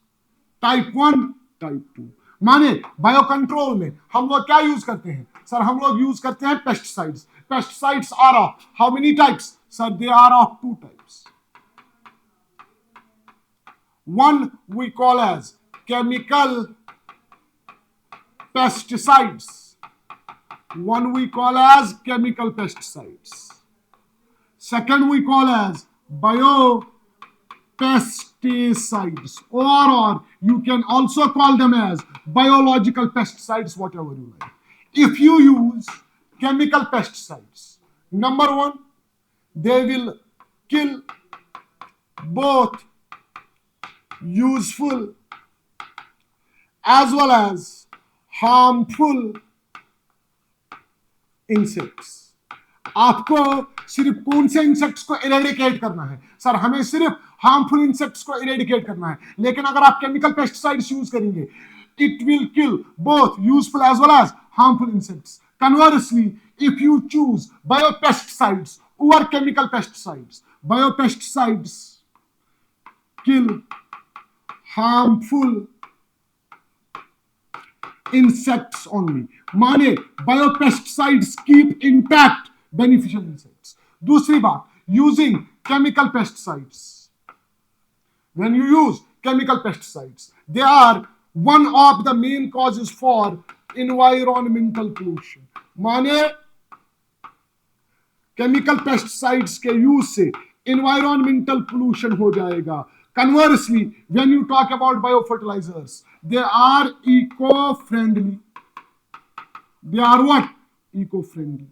A: Type 1, type 2. माने biocontrol में हम लोग क्या use करते हैं? Sir हम लोग use करते हैं pesticides. Pesticides are of how many types? Sir, they are of 2 types. One we call as chemical pesticides. One we call as chemical pesticides. Second we call as biopesticides, or you can also call them as biological pesticides, whatever you like. If you use chemical pesticides, number 1, they will kill both useful as well as harmful insects. आपको सिर्फ कौन से insects को eradicate करना है? Sir हमें सिर्फ harmful insects को इरेडिकेट करना है. लेकिन अगर आप केमिकल पेस्टिसाइड्स यूज करेंगे, it will kill both useful as well as harmful insects. Conversely, if you choose biopesticides over chemical pesticides, biopesticides kill harmful insects only. माने biopesticides keep intact beneficial insects. दूसरी बात, using chemical pesticides. When you use chemical pesticides, they are one of the main causes for environmental pollution. माने chemical pesticides के use से environmental pollution हो जाएगा. Conversely, when you talk about biofertilizers, they are eco-friendly. They are what? Eco-friendly.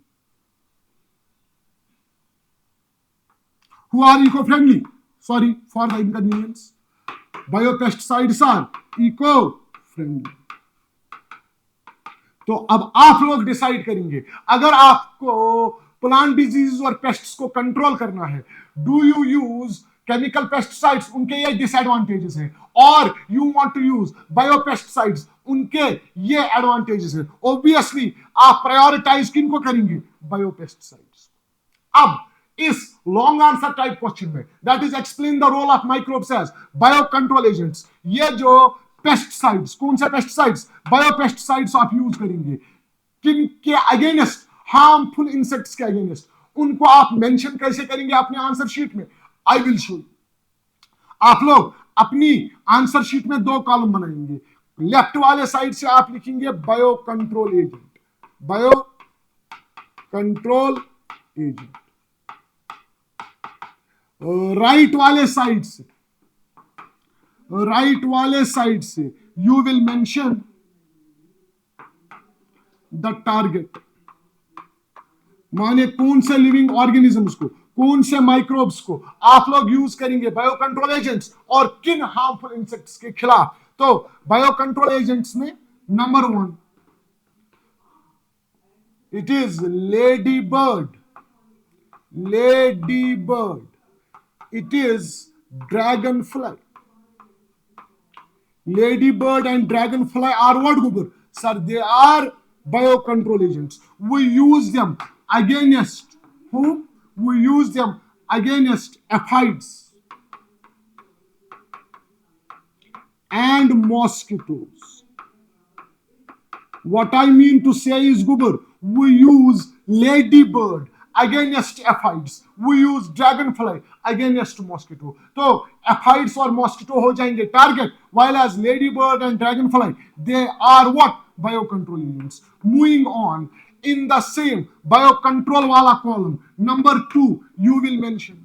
A: Who are eco-friendly? Sorry for the inconvenience. Biopesticides are eco-friendly. तो अब आप लोग decide करेंगे, अगर आपको प्लांट डिजीज और पेस्ट्स को कंट्रोल करना है, do you use chemical pesticides, उनके ये डिसएडवांटेजेस हैं, और you want to use biopesticides, उनके ये एडवांटेजेस हैं. ऑब्वियसली आप प्रायोरिटाइज किनको करेंगे? बायोपेस्टिसाइड्स. अब इस लॉन्ग आंसर टाइप क्वेश्चन में, that is explain the role of microbes as bio control agents, ये जो पेस्टिसाइड्स, कौन से पेस्टिसाइड्स? बायोपेस्टिसाइड्स आप यूज करेंगे. किन के अगेंस्ट? हार्मफुल इंसेक्ट्स के अगेंस्ट. उनको आप मेंशन कैसे करेंगे अपने आंसर शीट में? I will show you. आप लोग अपनी आंसर शीट में 2 कॉलम बनाएंगे. लेफ्ट वाले साइड से आप लिखेंगे bio control agent, bio control agent. Right वाले साइड से you will mention the target. माने कौन से लिविंग ऑर्गेनिजम्स को, कौन से माइक्रोब्स को आप लोग यूज करेंगे बायो कंट्रोल एजेंट्स, और किन हार्मफुल इंसेक्ट्स के खिलाफ. तो बायो कंट्रोल एजेंट्स में number 1 it is lady bird, it is dragonfly. Ladybird and dragonfly are what, Gubur? Sir, they are biocontrol agents. We use them against whom? We use them against aphids and mosquitoes. What I mean to say is, Gubur, we use ladybird against aphids, we use dragonfly against mosquito. तो aphids और mosquito हो जाएंगे target, while as ladybird and dragonfly they are what? Biocontrol agents. Moving on, in the same biocontrol वाला column, number 2 you will mention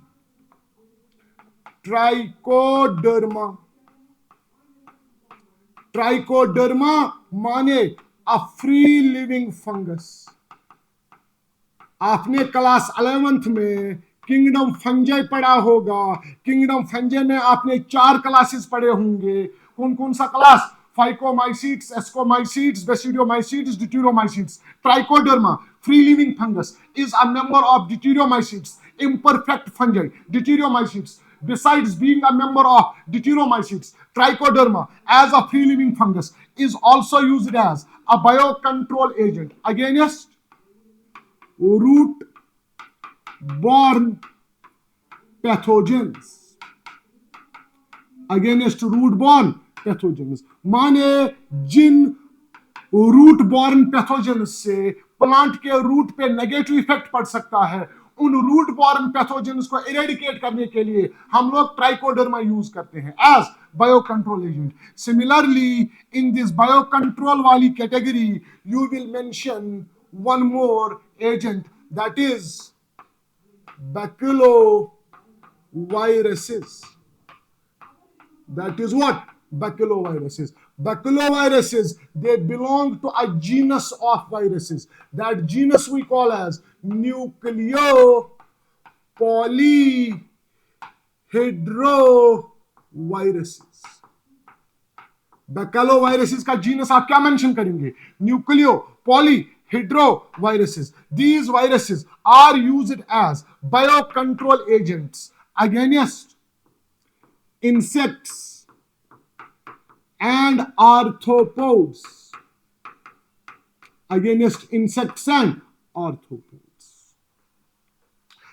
A: trichoderma. Trichoderma माने a free living fungus. आपने class 11th में kingdom fungi पढ़ा होगा. Kingdom fungi में आपने 4 classes पढ़े होंगे. कौन कौन सा class? Phycomycetes, ascomycetes, basidiomycetes, deuteromycetes. Trichoderma free living fungus is a member of deuteromycetes, imperfect fungi. Deuteromycetes, besides being a member of deuteromycetes, trichoderma as a free living fungus is also used as a biocontrol agent against root-borne pathogens. Against root-borne pathogens माने जिन रूट-borne pathogens से plant के root पे negative effect पड़ सकता है, उन रूट-borne pathogens को eradicate करने के लिए हम लोग ट्राइकोडर्मा यूज करते हैं as biocontrol agent. Similarly in this biocontrol वाली category you will mention one more agent, that is baculoviruses. That is what? Baculoviruses. Baculoviruses, they belong to a genus of viruses. That genus we call as nucleopolyhedroviruses. Baculoviruses का genus आप क्या mention करेंगे? न्यूक्लियोपॉलीहेड्रोविरुses. These viruses are used as biocontrol agents against insects and arthropods. against insects and arthropods.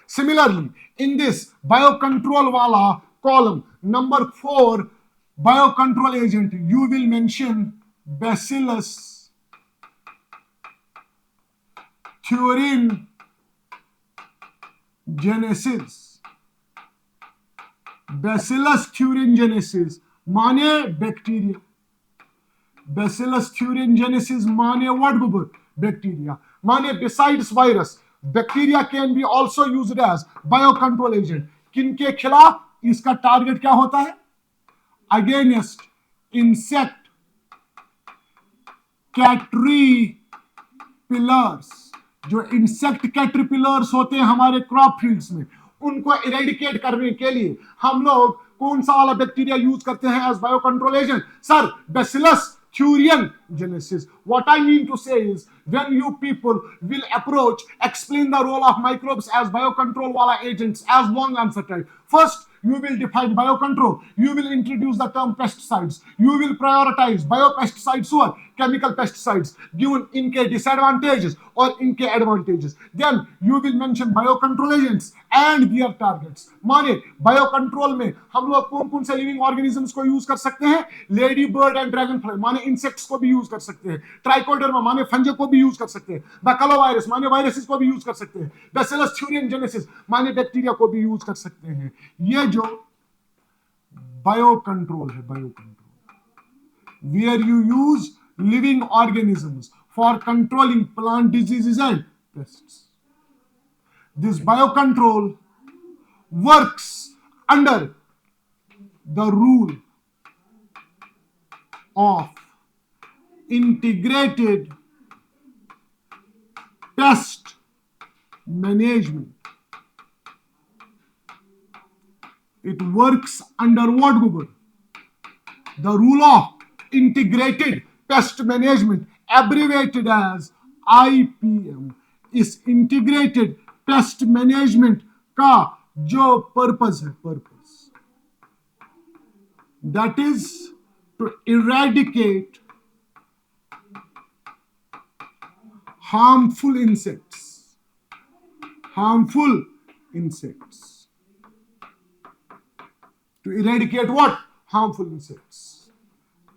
A: Similarly, in this biocontrol wala column, number 4 biocontrol agent, you will mention Bacillus thuringiensis. Bacillus thuringiensis माने bacteria. Bacillus thuringiensis माने what gubber? Bacteria. माने besides virus, bacteria can be also used as biocontrol agent. किनके खिलाफ इसका target क्या होता है? Against insect caterpillars. जो इंसेक्ट कैटरपिलर्स होते हैं हमारे क्रॉप फील्ड्स में, उनको इरेडिकेट करने के लिए हम लोग कौन सा वाला बैक्टीरिया यूज करते हैं as biocontrol agent? Sir, Bacillus thuringiensis. What I mean to say is, when you people will approach, explain the role of microbes as biocontrol wala agents as long answer type. First, you will define biocontrol. You will introduce the term pesticides. You will prioritize biopesticides or chemical pesticides given इनके disadvantages और इनके advantages. Then you will mention biocontrol agents and their targets. माने biocontrol में हम लोग कौन कौन से living organisms को use कर सकते हैं? Lady bird and dragonfly माने insects को भी use कर सकते हैं. Trichoderma माने fungi को भी use कर सकते हैं. Baculovirus माने viruses को भी use कर सकते हैं. Bacillus thuringiensis माने बैक्टीरिया को भी use कर सकते हैं. ये जो बायोकंट्रोल है, biocontrol where you use living organisms for controlling plant diseases and pests. This biocontrol works under the rule of integrated pest management. It works under what, Google? The rule of integrated pest management, abbreviated as IPM. इस integrated pest management का जो purpose है, purpose, that is to eradicate harmful insects. Harmful insects. To eradicate what? Harmful insects.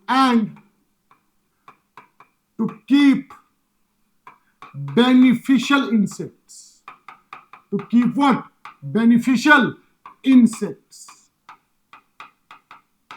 A: And to keep beneficial insects. To keep what? Beneficial insects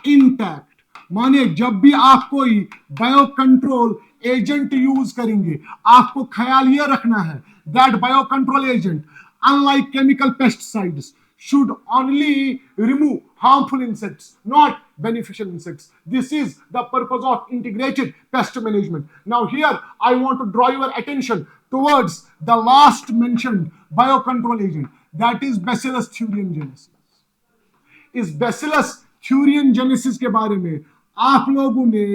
A: intact. माने जब भी आप कोई bio control agent use करेंगे, आपको ख्याल ये रखना है that bio control agent, unlike chemical pesticides, should only remove harmful insects, not beneficial insects. This is the purpose of integrated pest management. Now here I want to draw your attention towards the last mentioned biocontrol agent, that is Bacillus thuringiensis. इस Bacillus thuringiensis के बारे में आप लोगों ने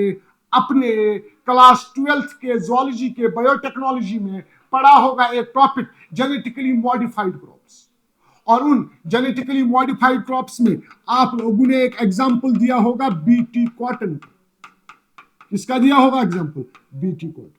A: अपने class 12th के zoology के बायोटेक्नोलॉजी में पढ़ा होगा एक टॉपिक, जेनेटिकली मॉडिफाइड क्रॉप्स. और उन जेनेटिकली मॉडिफाइड क्रॉप्स में आप लोगों ने एक एग्जांपल दिया होगा बीटी कॉटन. किसका दिया होगा एग्जांपल? BT cotton.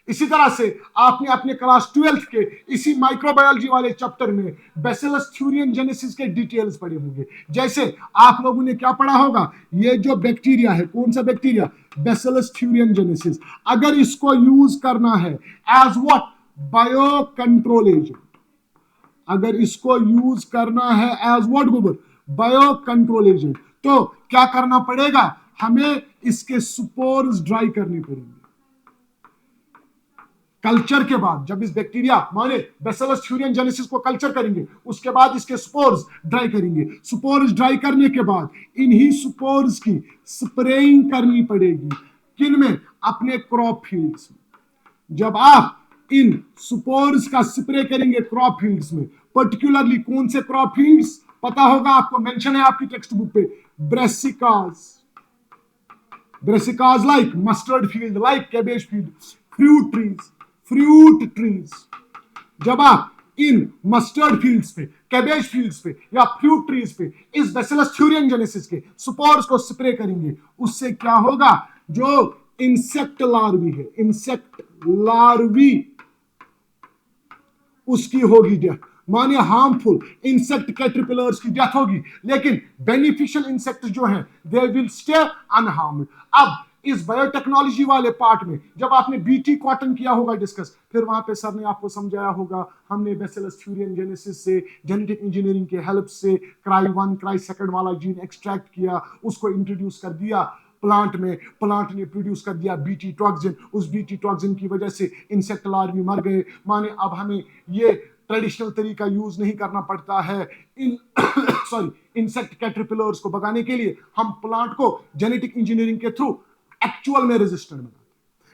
A: इसी तरह से आपने अपने क्लास 12th के इसी माइक्रोबायोलॉजी वाले चैप्टर में बैसिलस थ्यूरियनजेनेसिस के डिटेल्स पढ़े होंगे. जैसे आप लोगों ने क्या पढ़ा होगा, ये जो बैक्टीरिया है, कौन सा बैक्टीरिया? बैसिलस थ्यूरियनजेनेसिस. अगर इसको यूज करना है as what? Bio control agent. अगर इसको यूज करना है एज व्हाट गोबर? बायो कंट्रोल एजेंट, तो क्या करना पड़ेगा? हमें इसके स्पोर्स ड्राई करने पड़ेंगे. कल्चर के बाद जब इस बैक्टीरिया माने बैसिलस थ्यूरियनजेनेसिस को कल्चर करेंगे, उसके बाद इसके स्पोर्स ड्राई करेंगे. स्पोर्स ड्राई करने के बाद इन्हीं स्पोर्स की स्प्रेइंग करनी पड़ेगी. किन में? अपने क्रॉप फील्ड्स में. जब आप इन स्पोर्स का स्प्रे करेंगे क्रॉप फील्ड्स में, पर्टिकुलरली कौन से क्रॉप फील्ड्स पता होगा आपको, मेंशन है आपकी टेक्स्ट बुक पे, brassicas. Brassicas like mustard field, like cabbage field, fruit trees. जब आप इन मस्टर्ड फील्ड्स पे, कैबेज फील्ड्स पे या फ्रूट ट्रीज पे इस बैसिलस थ्यूरियनजेनेसिस के स्पोर्स को स्प्रे करेंगे, उससे क्या होगा? जो इंसेक्ट लार्वी है, इंसेक्ट लार्वी उसकी होगी डेथ, माने हार्मफुल इंसेक्ट कैटरपिलर्स की डेथ होगी, लेकिन बेनिफिशियल इंसेक्ट जो हैं दे विल स्टे अनहार्म्ड। अब इस बायोटेक्नोलॉजी वाले पार्ट में जब आपने बीटी कॉटन किया होगा डिस्कस, फिर वहां पे सर ने आपको समझाया होगा हमने बैसिलस थ्यूरियनजेनेसिस से जेनेटिक इंजीनियरिंग के हेल्प से क्राई 1 क्राई 2 वाला जीन एक्सट्रैक्ट किया, उसको इंट्रोड्यूस कर दिया प्लांट में, प्लांट ने प्रोड्यूस कर दिया बीटी टॉक्सिन, उस बीटी टॉक्सिन की वजह से इंसेक्ट लार्वी मर गए। माने अब हमें ये ट्रेडिशनल तरीका यूज नहीं करना पड़ता है इन सॉरी इंसेक्ट कैटरपिलर्स को भगाने के लिए, हम प्लांट को जेनेटिक इंजीनियरिंग के थ्रू एक्चुअल में रेजिस्टेंट बनाते।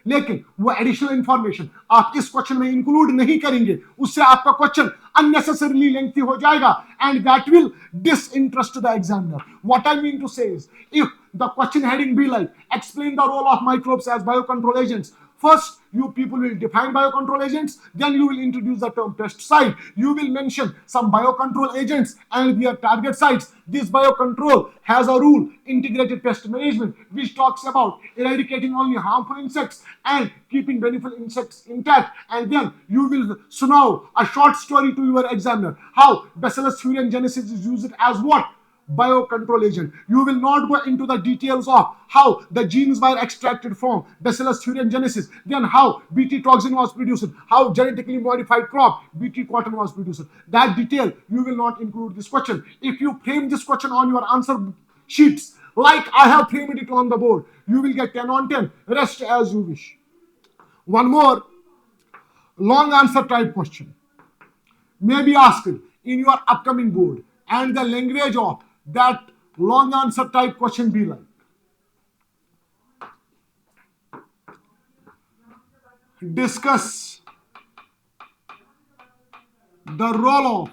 A: लेकिन वो एडिशनल इंफॉर्मेशन आप इस क्वेश्चन में इंक्लूड नहीं करेंगे, उससे आपका क्वेश्चन unnecessarily lengthy हो जाएगा and that will disinterest the examiner. What I mean to say is, if the question heading be like explain the role of microbes as biocontrol agents, first you people will define biocontrol agents, then you will introduce the term pesticide, you will mention some biocontrol agents and their target sites. This biocontrol has a rule, integrated pest management, which talks about eradicating only harmful insects and keeping beneficial insects intact, and then you will snow a short story to your examiner how Bacillus thuringiensis is used as what? Biocontrol agent. You will not go into the details of how the genes were extracted from Bacillus thuringiensis, then how BT toxin was produced, how genetically modified crop BT cotton was produced. That detail you will not include this question. If you frame this question on your answer sheets like I have framed it on the board, you will get 10 on 10. Rest as you wish. One more long answer type question may be asked in your upcoming board, and the language of that long answer type question be like, discuss the role of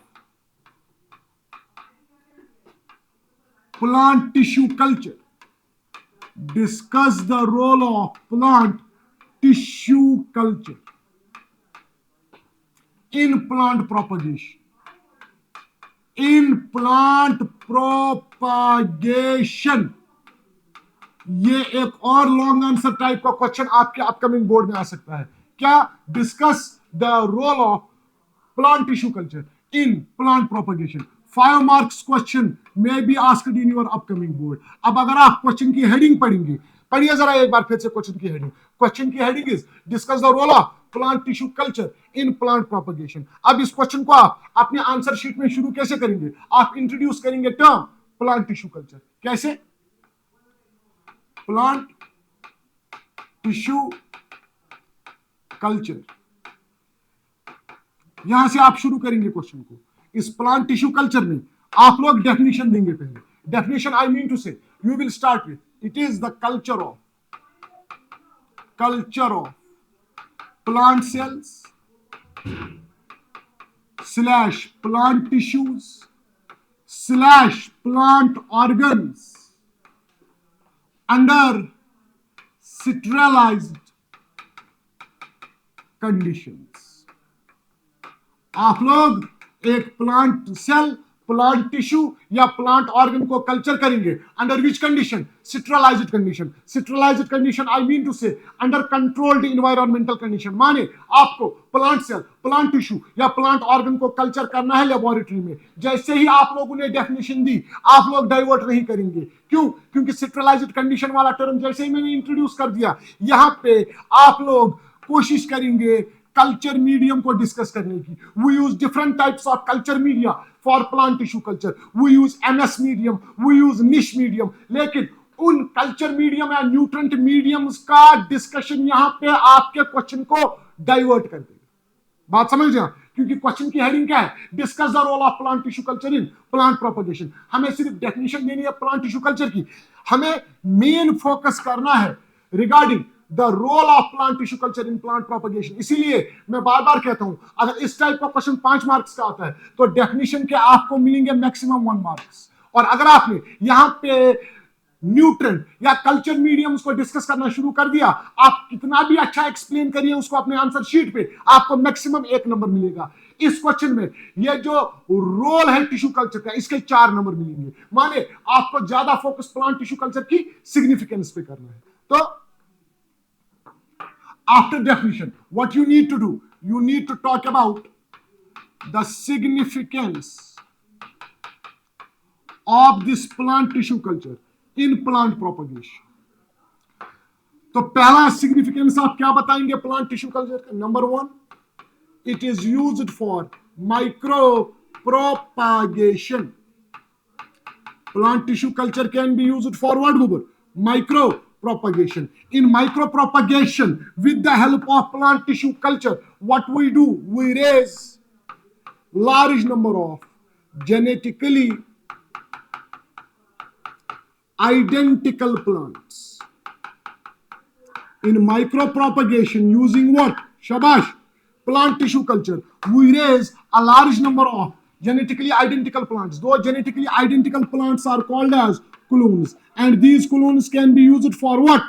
A: plant tissue culture. Discuss the role of plant tissue culture in plant propagation. In plant propagation. ये एक और long answer type का question आपके upcoming board में आ सकता है। क्या? Discuss the role of plant tissue culture in plant propagation. 5 marks question may be asked in your upcoming board. अब अगर आप क्वेश्चन की हेडिंग पढ़ेंगे, पढ़िए जरा एक बार फिर से क्वेश्चन की हेडिंग। क्वेश्चन की heading is discuss the role of plant tissue culture in plant propagation. अब इस क्वेश्चन को आप अपने आंसर शीट में शुरू कैसे करेंगे? आप इंट्रोड्यूस करेंगे टर्म प्लांट टिश्यू कल्चर। कैसे? प्लांट टिश्यू कल्चर, यहां से आप शुरू करेंगे क्वेश्चन को। इस प्लांट टिश्यू कल्चर में आप लोग डेफिनेशन देंगे। पहले डेफिनेशन आई मीन टू से you will start with it is the culture of plant cells / plant tissues / plant organs under sterilized conditions। आप लोग एक प्लांट सेल, प्लांट टिश्यू या प्लांट ऑर्गन को कल्चर करेंगे under which condition? Sterilized condition. Sterilized condition I mean to say under controlled environmental condition. माने आपको plant cell, plant tissue या plant organ को कल्चर करना है लेबोरेटरी में। जैसे ही आप लोगों ने डेफिनेशन दी, आप लोग डाइवर्ट नहीं करेंगे। क्यों? क्योंकि स्टेरिलाइज्ड कंडीशन वाला टर्म जैसे ही मैंने इंट्रोड्यूस कर दिया, यहां पे आप लोग कोशिश करेंगे कल्चर मीडियम को डिस्कस करने की। We use different types of culture media for plant tissue culture. We use MS medium, we use Nitsch medium. लेकिन उन कल्चर मीडियम या न्यूट्रेंट मीडियम्स का डिस्कशन यहां पे आपके क्वेश्चन को डाइवर्ट कर देगा। बात समझ गए? क्योंकि क्वेश्चन की हेडिंग क्या है? Discuss the role of plant tissue culture in plant propagation. हमें सिर्फ डेफिनेशन देनी है प्लांट टिश्यू कल्चर की। हमें मेन फोकस करना है regarding the role of plant tissue culture in plant propagation. इसीलिए मैं बार बार कहता हूं, अगर इस टाइप का क्वेश्चन 5 मार्क्स का आता है तो डेफिनेशन के आपको मिलेंगे मैक्सिमम 1 मार्क्स। और अगर आपने यहां पे न्यूट्रेंट या कल्चर मीडियम्स को डिस्कस करना शुरू कर दिया, आप कितना भी अच्छा एक्सप्लेन करिए उसको अपने आंसर शीट पे, आपको मैक्सिमम 1 नंबर मिलेगा। इस क्वेश्चन में ये जो रोल है टिश्यू कल्चर का, इसके 4 नंबर मिलेंगे। माने आपको ज्यादा फोकस प्लांट टिश्यू कल्चर की सिग्निफिकेंस पे करना है। तो After definition, what you need to do, you need to talk about the significance of this plant tissue culture in plant propagation. तो पहला सिग्निफिकेंस आप क्या बताएंगे प्लांट टिश्यू कल्चर का? Number 1, it is used for micro propagation. Plant tissue culture can be used for what, Google? Micro propagation. In micro propagation, with the help of plant tissue culture, what we do? We raise large number of genetically identical plants. In micro propagation, using what? Shabash. Plant tissue culture. We raise a large number of genetically identical plants. Those genetically identical plants are called as clones. And these clones can be used for what?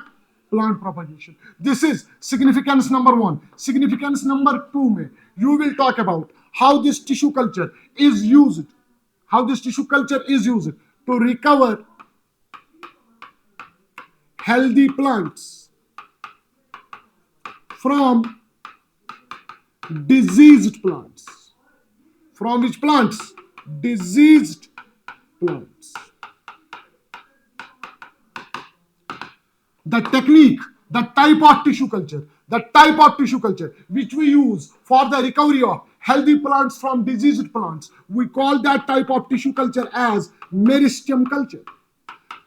A: Plant propagation. This is significance number 1. Significance number 2 mein, you will talk about how this tissue culture is used. How this tissue culture is used to recover healthy plants from diseased plants. From which plants? Diseased plants. The technique, the type of tissue culture which we use for the recovery of healthy plants from diseased plants, we call that type of tissue culture as meristem culture.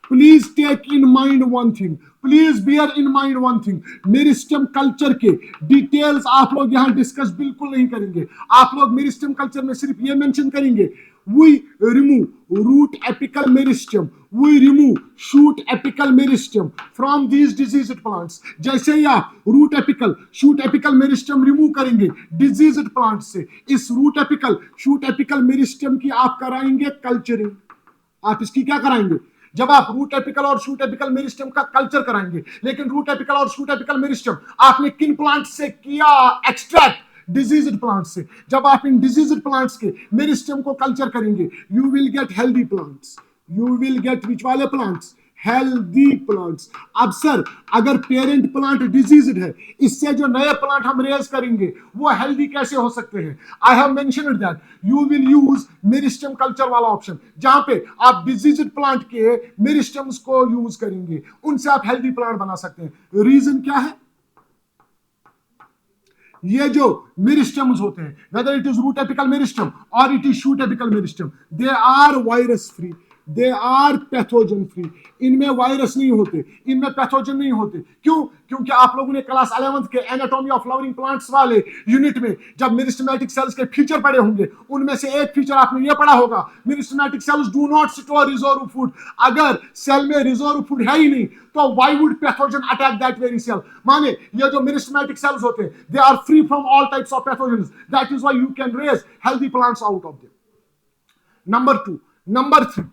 A: Please take in mind one thing. Please bear in mind one thing. Meristem culture के details आप लोग यहाँ discuss बिल्कुल नहीं करेंगे. आप लोग meristem culture में सिर्फ ये मेंशन करेंगे, we remove root apical meristem, we remove shoot apical meristem from these diseased plants. जैसे ही आप root apical, shoot apical meristem remove करेंगे diseased plants से, इस root apical, shoot apical meristem की आप कराएंगे कल्चरिंग. आप इसकी क्या कराएंगे? जब आप रूट एपिकल और शूट एपिकल मेरिस्टम का कल्चर कराएंगे. लेकिन रूट एपिकल और शूट एपिकल मेरिस्टम आपने किन प्लांट से किया? एक्सट्रैक्ट डिजीज्ड प्लांट से. जब आप इन डिजीज्ड प्लांट्स के मेरिस्टम को कल्चर करेंगे, you will get healthy plants. You will get which वाले प्लांट्स? Healthy plants. अब सर अगर पेरेंट प्लांट डिजीज्ड है, इससे जो नए प्लांट हम रेज करेंगे वो हेल्दी कैसे हो सकते हैं? I have mentioned that you will use meristem culture वाला ऑप्शन, जहां पे आप डिजीज्ड प्लांट के मेरिस्टम्स को यूज करेंगे, उनसे आप हेल्दी प्लांट बना सकते हैं. रीजन क्या है? ये जो मेरिस्टम्स होते हैं, whether it is root apical meristem और it is shoot apical meristem, they are virus free, they are pathogen free. इनमें वायरस नहीं होते, इनमें पैथोजन नहीं होते. क्यों? क्योंकि आप लोगों ने क्लास 11th के एनाटॉमी ऑफ फ्लावरिंग प्लांट्स वाले यूनिट में जब मेरिस्टेमेटिक सेल्स के फीचर पढ़े होंगे, उनमें से एक फीचर आपने ये पढ़ा होगा, meristematic cells do not store reserve food. अगर सेल में रिजर्व फूड है ही नहीं तो why would pathogen attack that very cell? माने ये जो मेरिस्टेमेटिक सेल्स होते हैं, they are free from all types of pathogens. That is why you can raise healthy plants out of them. Number 2. Number 3,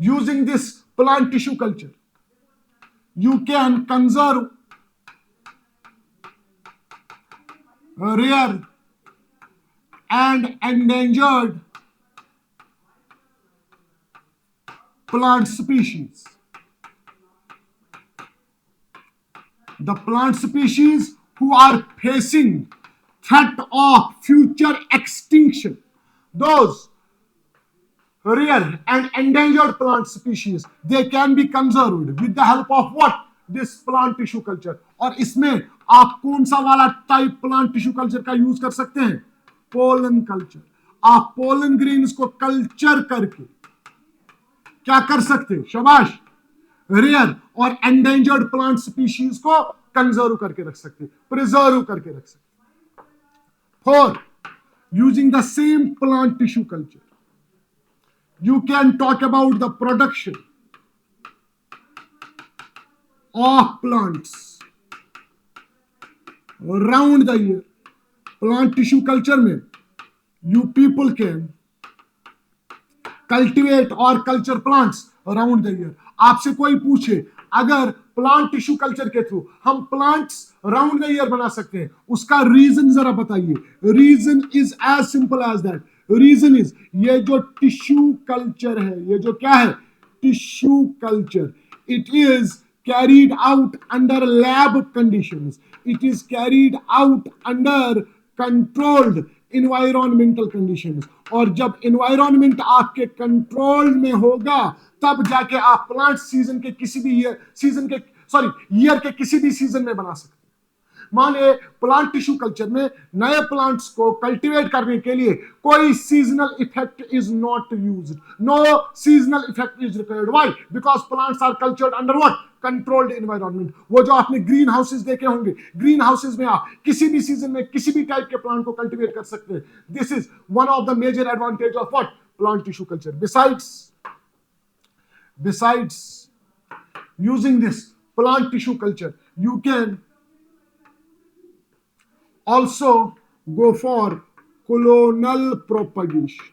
A: using this plant tissue culture, you can conserve rare and endangered plant species. The plant species who are facing threat of future extinction, those rare and endangered plant species, they can be conserved with the help of what? This plant tissue culture. और इसमें आप कौन सा वाला type plant tissue culture का use कर सकते हैं? Pollen culture. आप पोलन ग्रेन्स को कल्चर करके क्या कर सकते हैं? शाबाश. रेयर और एंडेंजर्ड प्लांट स्पीशीज को कंजर्व करके रख सकते, प्रिजर्व करके रख सकते. 4, using the same plant tissue culture, you can talk about the production of plants around the year. Plant tissue culture में you people can cultivate or culture plants around the year. आपसे कोई पूछे अगर plant tissue culture के through हम plants round the year बना सकते हैं, उसका रीजन जरा बताइए. Reason is as simple as that. Reason is, ये जो टिश्यू कल्चर है, ये जो क्या है? Tissue culture, it is carried out under lab conditions. It is carried out under controlled environmental conditions. और जब environment आपके कंट्रोल में होगा तब जाके आप प्लांट सीजन के किसी भी ईयर के किसी भी सीजन में बना सकते हैं. माने प्लांट टिश्यू कल्चर में नए प्लांट्स को कल्टीवेट करने के लिए कोई seasonal effect is not used. No seasonal effect is required. Why? Because plants are cultured under what? Controlled environment. वो जो आपने ग्रीन हाउसेस देखे होंगे, ग्रीन हाउसेस में आप किसी भी सीजन में किसी भी टाइप के प्लांट को कल्टीवेट कर सकते हैं. This is one of the major advantage of what? Plant tissue culture. Besides using this plant tissue culture, you can also go for colonial propagation.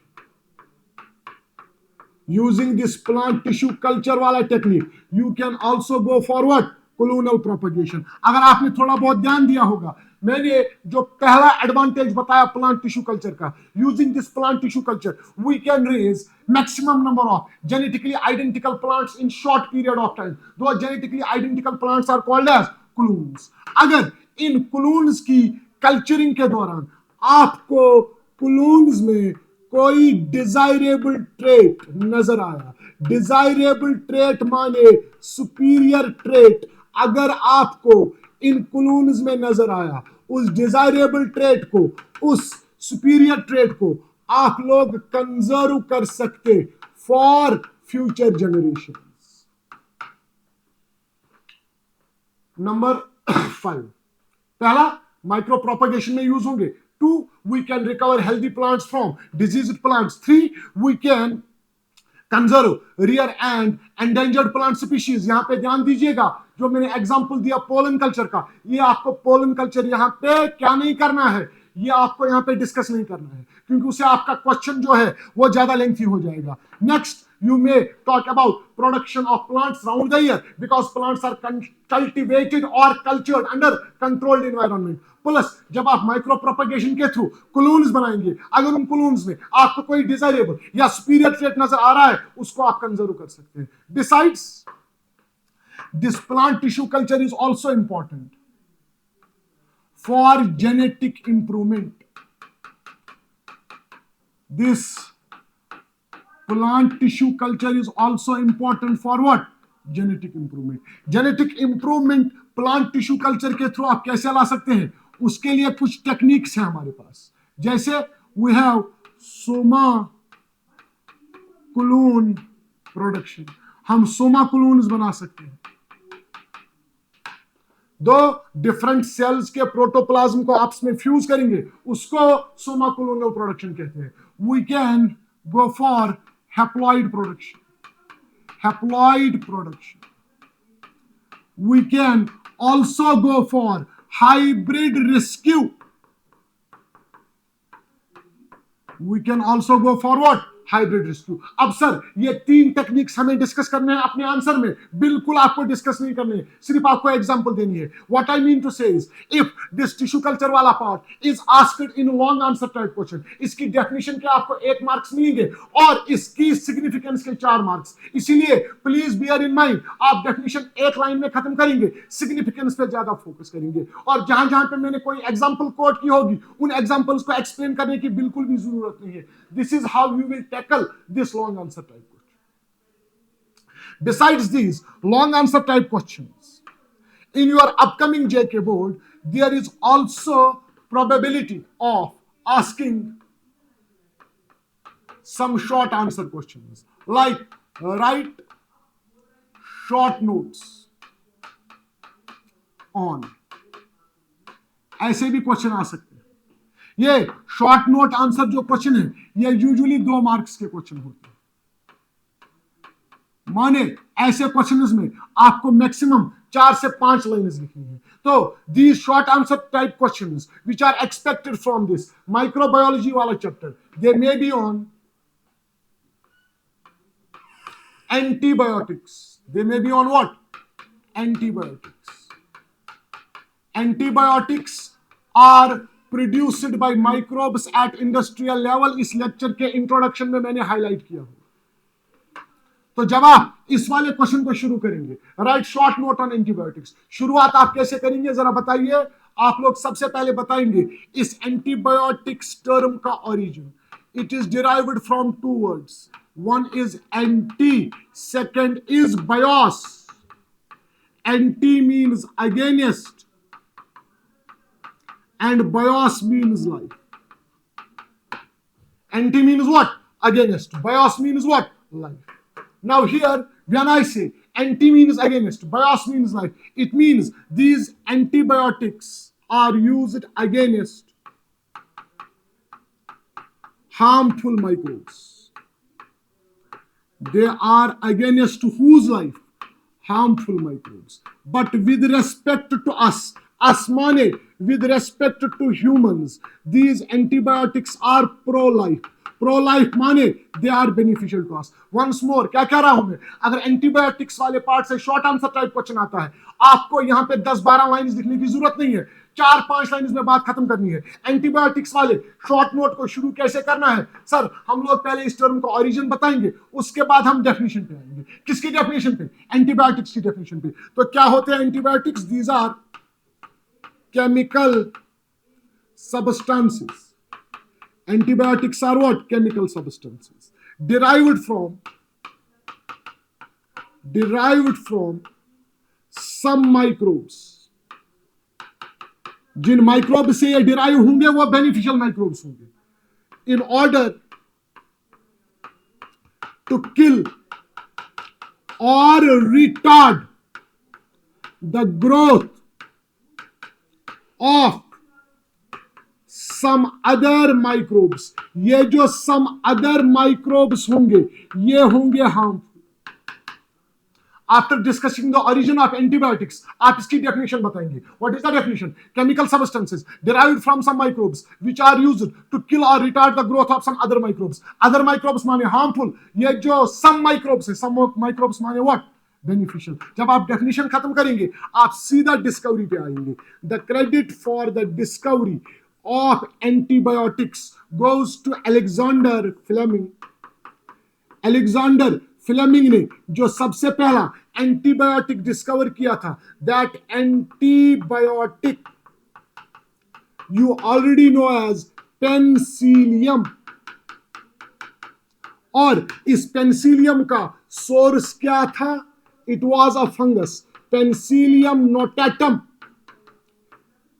A: Using this plant tissue culture वाला technique, you can also go for what? Colonial propagation. अगर आपने थोड़ा बहुत ध्यान दिया होगा, मैंने जो पहला एडवांटेज बताया प्लांट टिश्यू कल्चर का, using this plant tissue culture we can raise maximum number of genetically identical plants in short period of time. Two genetically identical plants are called as clones. अगर इन क्लून्स की culturing के दौरान आपको क्लून्स में कोई desirable trait नजर आया, डिजायरेबल ट्रेट माने सुपीरियर ट्रेट, अगर आपको इन क्लून्स में नजर आया, उस डिजायरेबल ट्रेट को, उस सुपीरियर ट्रेट को आप लोग कंजर्व कर सकते फॉर फ्यूचर जनरेशन. नंबर 5, पहला माइक्रो प्रोपगेशन में यूज होंगे. 2, we can recover healthy plants from diseased plants. 3, we can conserve rare and endangered plant species. यहां पे ध्यान दीजिएगा, जो मैंने एग्जांपल दिया पोलन कल्चर का, ये आपको पोलन कल्चर यहां पे क्या नहीं करना है, ये आपको यहां पे डिस्कस नहीं करना है, क्योंकि उसे आपका क्वेश्चन जो है वो ज्यादा लेंथी हो जाएगा. Next, you may talk about production of plants round the year because plants are cultivated or cultured under controlled environment. Plus जब आप माइक्रो प्रोपगेशन के थ्रू क्लून्स बनाएंगे, अगर उन क्लून्स में आपको कोई डिजायरेबल या सुपीरियर ट्रेट नजर आ रहा है, उसको आप कंजर्व कर सकते हैं. Besides this plant tissue culture is also important for genetic improvement. This plant tissue culture is also important for what? Genetic improvement. Genetic improvement plant tissue culture के थ्रू आप कैसे ला सकते हैं, उसके लिए कुछ टेक्निक्स हैं हमारे पास. जैसे we have soma clone production. हम सोमा क्लून्स बना सकते हैं. दो डिफरेंट सेल्स के प्रोटोप्लाज्म को आपस में फ्यूज करेंगे, उसको सोमा क्लोनल प्रोडक्शन कहते हैं. We can go for haploid production. We can also go for hybrid rescue. We can also go for what? Hybrid rescue. अब सर ये 3 टेक्निक्स हमें डिस्कस करने हैं अपने आंसर में, बिल्कुल आपको डिस्कस नहीं करने हैं, सिर्फ आपको एग्जांपल देनी है. What I mean to say is, if this tissue culture वाला part is asked in long answer type question, इसकी डेफिनेशन के आपको 1 मार्क्स मिलेंगे और इसकी सिग्निफिकेंस के 4 मार्क्स. इसीलिए प्लीज बियर इन माइंड, आप डेफिनेशन एक लाइन में खत्म करेंगे, सिग्निफिकेंस पे ज्यादा फोकस करेंगे, और जहां जहां पे मैंने कोई एग्जांपल कोट की होगी उन एग्जांपल्स को एक्सप्लेन करने की बिल्कुल भी जरूरत नहीं है. This is how we will tackle this long answer type question. Besides these long answer type questions, in your upcoming JK board, there is also probability of asking some short answer questions, like write short notes on. ऐसे भी question आ सकते हैं. ये short note answer जो question है, ये usually 2 marks के question होते हैं. माने ऐसे क्वेश्चंस में आपको मैक्सिमम 4 से 5 लाइन्स लिखनी है. तो these short answer type questions which are expected from this microbiology वाला chapter, they may be on antibiotics. They may be on what? Antibiotics. Antibiotics are produced by microbes at industrial level. इस lecture के introduction में मैंने highlight किया. तो जब आप इस वाले क्वेश्चन को शुरू करेंगे, right short note on antibiotics, शुरुआत आप कैसे करेंगे जरा बताइए। आप लोग सबसे पहले बताएंगे इस एंटीबायोटिक्स टर्म का origin. It is derived from two words, one is anti, second is bios. Anti means against and bios means life. Anti means what? Against. Bios means what? Life. Now here, when I say anti means against, bios means life, it means these antibiotics are used against harmful microbes. They are against whose life? Harmful microbes. But with respect to us माने with respect to humans, these antibiotics are pro-life. Pro-life माने they are beneficial to us. Once more, क्या कह रहा हूं मैं? अगर antibiotics वाले part से शॉर्ट आंसर टाइप क्वेश्चन आता है, आपको यहां पे 10-12 लाइंस लिखने की जरूरत नहीं है, 4-5 लाइंस में बात खत्म करनी है। एंटीबायोटिक्स वाले शॉर्ट नोट को शुरू कैसे करना है? सर हम लोग पहले इस टर्म का ओरिजिन बताएंगे, उसके बाद हम डेफिनेशन पे आएंगे। किसकी डेफिनेशन पे? एंटीबायोटिक्स की डेफिनेशन पे। तो क्या होते हैं antibiotics? These are chemical substances. Antibiotics are what? Chemical substances derived from some microbes. जिन माइक्रोब से ये डिराइव होंगे वो बेनिफिशियल माइक्रोब्स होंगे। In order to kill or retard the growth of some other microbes, ये जो some other microbes होंगे ये होंगे harmful. After discussing the origin of antibiotics, आप इसकी definition बताएंगे. What is the definition? Chemical substances derived from some microbes which are used to kill or retard the growth of some other microbes. Other microbes माने harmful. ये जो some microbes है, some microbes माने what? Beneficial. जब आप definition खत्म करेंगे आप सीधा डिस्कवरी पे आएंगे। The credit for the discovery of antibiotics goes to Alexander Fleming. Alexander Fleming ने जो सबसे पहला एंटीबायोटिक डिस्कवर किया था, that antibiotic you already know as penicillium. और इस पेनिसिलियम का सोर्स क्या था? It was a fungus, Penicillium notatum.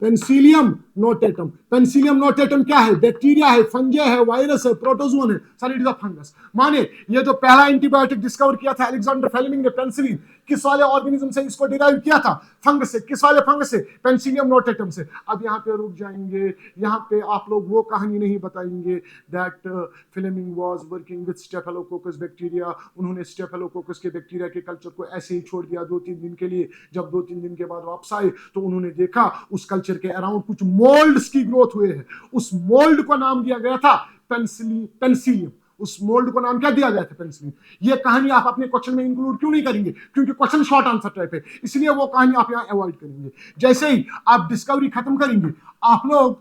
A: Penicillium notatum. Penicillium notatum क्या है? बैक्टीरिया है, फंजे है, वायरस है, प्रोटोजोन है, sir it is a fungus. माने ये जो पहला एंटीबायोटिक डिस्कवर किया था अलेक्जेंडर फ्लेमिंग ने, पेनिसिलिन, किस वाले ऑर्गेनिज्म से इसको डिराइव किया था? फंगस से। किस वाले फंगस से? पेनिसिलियम नोटेटम से। अब यहाँ पे रुक जाएंगे, यहाँ पे आप लोग वो कहानी नहीं बताएंगे that Fleming was working with staphylococcus bacteria. उन्होंने स्टेफिलोकोकस के बैक्टीरिया के कल्चर को ऐसे ही छोड़ दिया 2-3 दिन के लिए। जब 2-3 दिन के बाद वापस आए तो उन्होंने देखा उस कल्चर के अराउंड कुछ मोल्ड्स की ग्रोथ हुए हैं। उस मोल्ड को नाम दिया गया था पेनिसिलियम। उस मोल्ड को नाम क्या दिया गया था? पेनिसिलिन। ये कहानी आप अपने क्वेश्चन में इंक्लूड क्यों नहीं करेंगे? क्योंकि क्वेश्चन शॉर्ट आंसर टाइप है, इसलिए वो कहानी आप यहां अवॉइड करेंगे। जैसे ही आप डिस्कवरी खत्म करेंगे आप लोग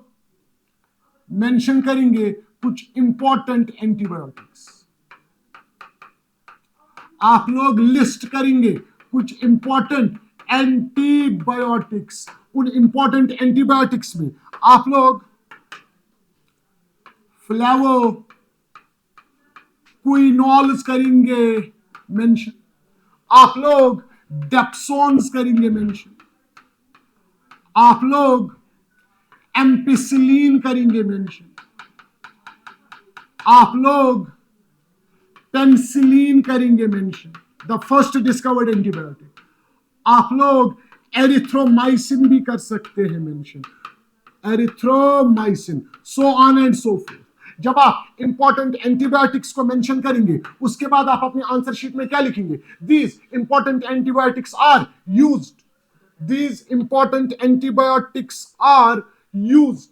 A: मेंशन करेंगे कुछ इंपॉर्टेंट एंटीबायोटिक्स। आप लोग लिस्ट करेंगे कुछ इंपॉर्टेंट एंटीबायोटिक्स। उन इंपॉर्टेंट एंटीबायोटिक्स में आप लोग फ्लेवोक्विनोल्स करेंगे मेंशन, आप लोग डेप्सोन्स करेंगे मेंशन, आप लोग एम्पिसिलिन करेंगे मेंशन, आप लोग पेनिसिलिन करेंगे mention, the first discovered antibiotic. आप लोग एरिथ्रोमाइसिन भी कर सकते हैं mention, erythromycin, so on and so fourth. जब आप इंपॉर्टेंट एंटीबायोटिक्स को मेंशन करेंगे उसके बाद आप अपने आंसर शीट में क्या लिखेंगे? These important antibiotics are used, these important antibiotics are used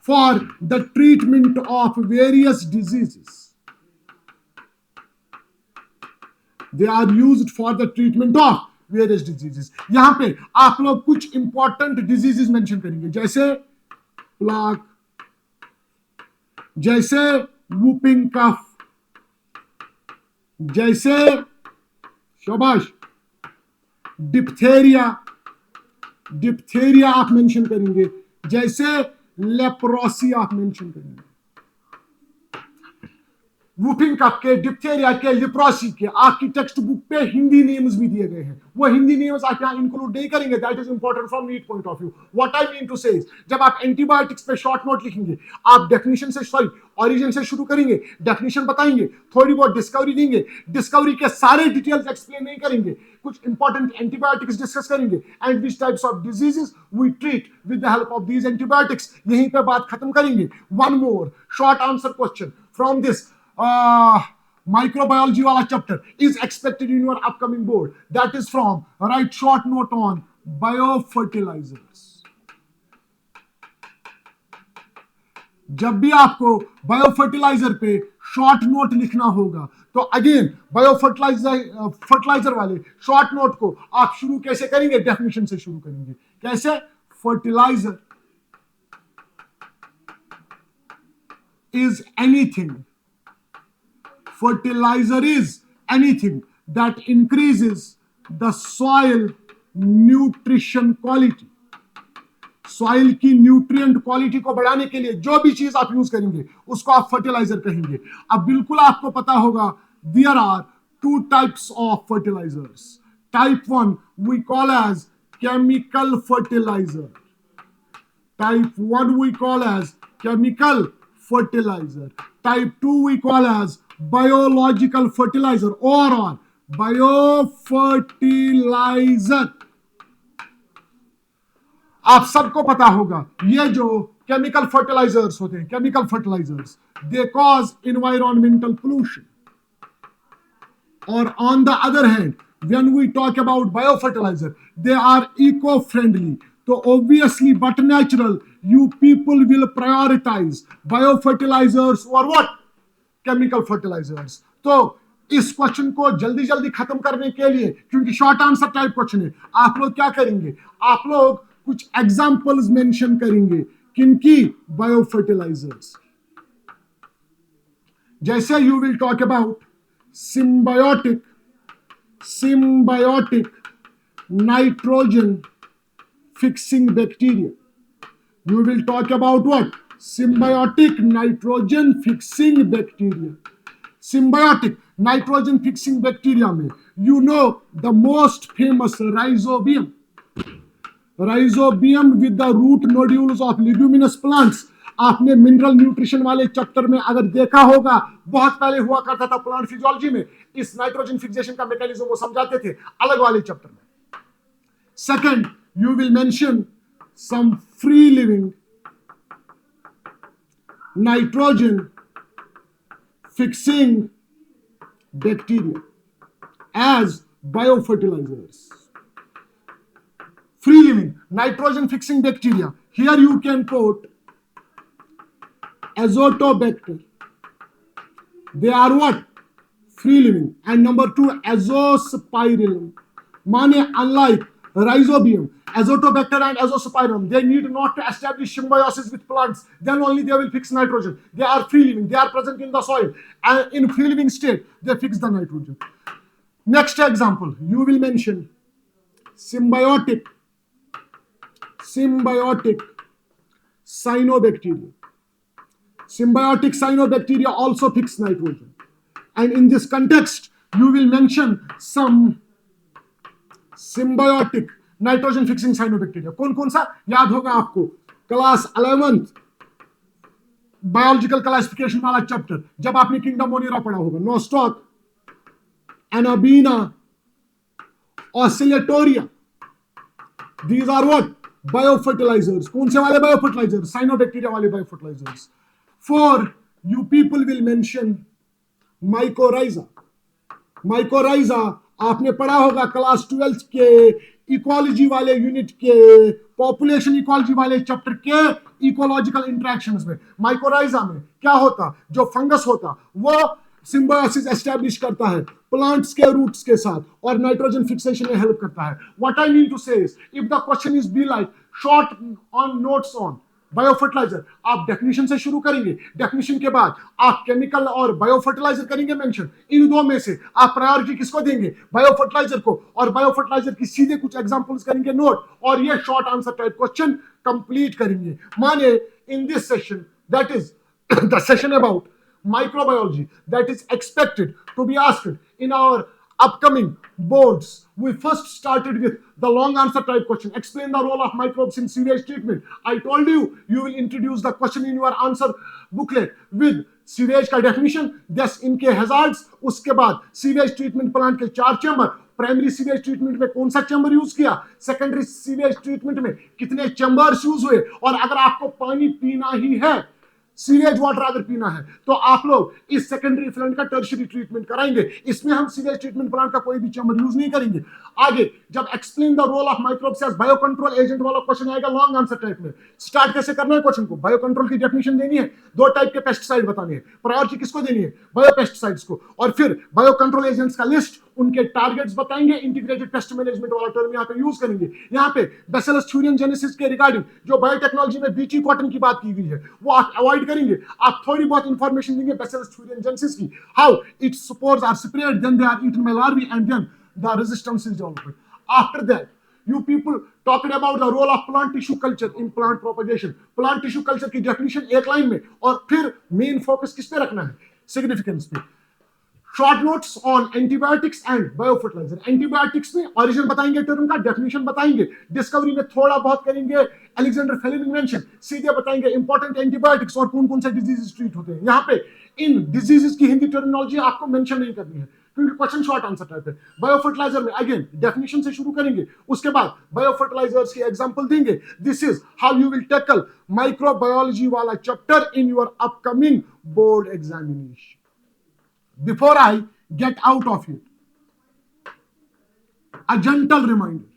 A: for the treatment of various diseases. They are used for the treatment of various diseases. यहां पे आप लोग कुछ इंपॉर्टेंट डिजीजेस मेंशन करेंगे, जैसे प्लाक, जैसे वूपिंग कफ, जैसे शाबाश डिप्थेरिया, डिप्थेरिया आप मेंशन करेंगे, जैसे लेप्रोसी आप मेंशन करेंगे। वुफिंग कफ के, डिप्थेरिया के, लिप्रोसी के आपकी टेक्स्ट बुक पे हिंदी नेम्स भी दिए गए हैं। वो हिंदी नेम्स आप यहाँ इंक्लूड नहीं करेंगे, that is important from NEET point of view. What I mean to say, जब आप एंटीबायोटिक्स पे शॉर्ट नोट लिखेंगे, आप डेफिनेशन से, सॉरी ऑरिजिन से शुरू करेंगे, डेफिनेशन बताएंगे, थोड़ी बहुत डिस्कवरी देंगे, डिस्कवरी के सारे डिटेल्स एक्सप्लेन नहीं करेंगे, कुछ इंपॉर्टेंट एंटीबायोटिक्स डिस्कस करेंगे and which types of diseases we treat with the help of these antibiotics, यहीं पे बात खत्म करेंगे। One more short answer question from this microbiology wala chapter is expected in your upcoming board. That is from write short note on biofertilizers. जब भी आपको biofertiliser पे short note लिखना होगा तो अगेन फर्टिलाइजर वाले शॉर्ट नोट को आप शुरू कैसे करेंगे, डेफिनेशन से शुरू करेंगे। कैसे? Fertilizer is anything, fertilizer is anything that increases the soil nutrition quality. Soil की न्यूट्रिएंट क्वालिटी को बढ़ाने के लिए जो भी चीज आप यूज करेंगे उसको आप फर्टिलाइजर कहेंगे। अब बिल्कुल आपको पता होगा there are two types of fertilizers. Type 1 we call as chemical fertilizer, type 1 we call as chemical fertilizer, type 2 we call as biological fertilizer or biofertilizer। आप सबको पता होगा ये जो केमिकल फर्टिलाइजर्स होते हैं, chemical fertilizers they cause environmental pollution, और on the other hand when we talk about biofertilizer they are eco-friendly. So obviously but natural you people will prioritize biofertilizers or what? Chemical fertilizers. तो इस question को जल्दी जल्दी खत्म करने के लिए, क्योंकि शॉर्ट आंसर टाइप क्वेश्चन है, आप लोग क्या करेंगे, आप लोग कुछ एग्जांपल्स मेंशन करेंगे। किनकी? बायोफर्टिलाइजर्स। जैसे you will talk about symbiotic nitrogen fixing bacteria. You will talk about what? Symbiotic nitrogen fixing bacteria. Symbiotic nitrogen fixing bacteria में you know the most famous rhizobium. Rhizobium with the root nodules of leguminous plants. आपने mineral nutrition वाले chapter में अगर देखा होगा, बहुत पहले हुआ करता था प्लांट फिजियोलॉजी में, इस नाइट्रोजन फिक्सेशन का मैकेनिज्म वो समझाते थे अलग वाले चैप्टर में। Second you will mention some free living nitrogen fixing bacteria as biofertilizers. free living nitrogen fixing bacteria, here you can quote azotobacter, they are what? Free living. And number 2 azospirillum, माने unlike rhizobium, azotobacter and azospirillum they need not to establish symbiosis with plants, then only they will fix nitrogen. They are free living, they are present in the soil and in free living state they fix the nitrogen. Next example you will mention symbiotic cyanobacteria. Symbiotic cyanobacteria also fix nitrogen, and in this context you will mention some symbiotic nitrogen fixing cyanobacteria. कौन कौन सा याद होगा आपको? Class 11th biological classification वाला chapter जब आपने kingdom मोनिरा पढ़ा होगा, Nostoc, anabaena, Oscillatoria, these are what? Biofertilizers. कौन से वाले बायोफर्टिलाइजर? साइनोबैक्टीरिया वाले biofertilisers. 4 you people will mention mycorrhiza. mycorrhiza आपने पढ़ा होगा क्लास 12 के इकोलॉजी वाले यूनिट के पॉपुलेशन इकोलॉजी वाले चैप्टर के इकोलॉजिकल इंटरेक्शंस में। माइकोराइजा में क्या होता? जो फंगस होता वो सिम्बायोसिस एस्टैब्लिश करता है प्लांट्स के रूट्स के साथ और नाइट्रोजन फिक्सेशन में हेल्प करता है। What I mean to say is if the question is be like short on notes on bio fertilizer आप डेफिनेशन से शुरू करेंगे, डेफिनेशन के बाद आप केमिकल और बायो फर्टिलाइजर करेंगे मेंशन। इन दो में से आप प्रायोरिटी किसको देंगे? बायो फर्टिलाइजर को। और बायो फर्टिलाइजर की सीधे कुछ एग्जांपल्स करेंगे नोट, और ये short answer type question complete करेंगे। माने in this session, that is the session about microbiology, that is expected to be asked in our upcoming boards. We first started with the long answer type question. Explain the role of microbes in sewage treatment. I told you, you will introduce the question in your answer booklet with sewage का definition, thus इनके hazards, उसके बाद sewage treatment plant के 4 chamber, primary sewage treatment में कौन सा chamber use किया, secondary sewage treatment में कितने चैम्बर्स यूज हुए, और अगर आपको पानी पीना ही है, सीवेज वाटर अगर पीना है, तो आप लोग इस सेकेंडरी इफ्लुएंट का टर्शियरी ट्रीटमेंट कराएंगे। इसमें हम सीवेज ट्रीटमेंट प्लांट का कोई भी चैम्बर यूज नहीं करेंगे। आगे जब explain the role of microbes as bio control agent वाला क्वेश्चन आएगा लॉन्ग आंसर टाइप में, स्टार्ट कैसे करना है क्वेश्चन को, बायो कंट्रोल की डेफिनेशन देनी है, 2 टाइप के पेस्टिसाइड बताने हैं, प्रायोरिटी किसको देनी है, बायो पेस्टिसाइड्स को, और फिर बायो कंट्रोल एजेंट्स का लिस्ट, उनके टारगेट्स बताएंगे, इंटीग्रेटेड पेस्ट मैनेजमेंट वाला टर्म यहां पे यूज करेंगे। यहां पे बैसिलस थ्यूरियनजेनेसिस के रिगार्डिंग जो बायोटेक्नोलॉजी में बीची कॉटन की बात की गई है वो आप अवॉइड करेंगे। आप थोड़ी बहुत इंफॉर्मेशन देंगे बैसिलस थ्यूरियनजेनेसिस की, how its spores are spread, then they are eaten by larvae and then the resistance is developed. After that you people talked about the role of plant tissue culture in plant propagation. plant tissue culture की definition एक line में, और फिर main focus किस पे रखना है, significance पे। Short notes on antibiotics and biofertilizer. Antibiotics में ओरिजिन बताएंगे, टर्म का डेफिनेशन बताएंगे, डिस्कवरी में थोड़ा बहुत करेंगे अलेक्जेंडर फेलिन इन्वेंशन, सीधे बताएंगे इंपॉर्टेंट एंटीबायोटिक्स और कौन कौन से डिजीजेस ट्रीट होते हैं। यहाँ पे इन डिजीजेस की हिंदी टर्मिनोलॉजी आपको मेंशन नहीं करनी है क्योंकि क्वेश्चन शॉर्ट आंसर टाइप है। बायोफर्टिलाइजर में अगेन डेफिनेशन से शुरू करेंगे, उसके बाद बायोफर्टिलाइजर्स की एग्जांपल देंगे। This is how you will tackle microbiology वाला chapter in your upcoming board examination. Before I get out of here, a gentle reminder.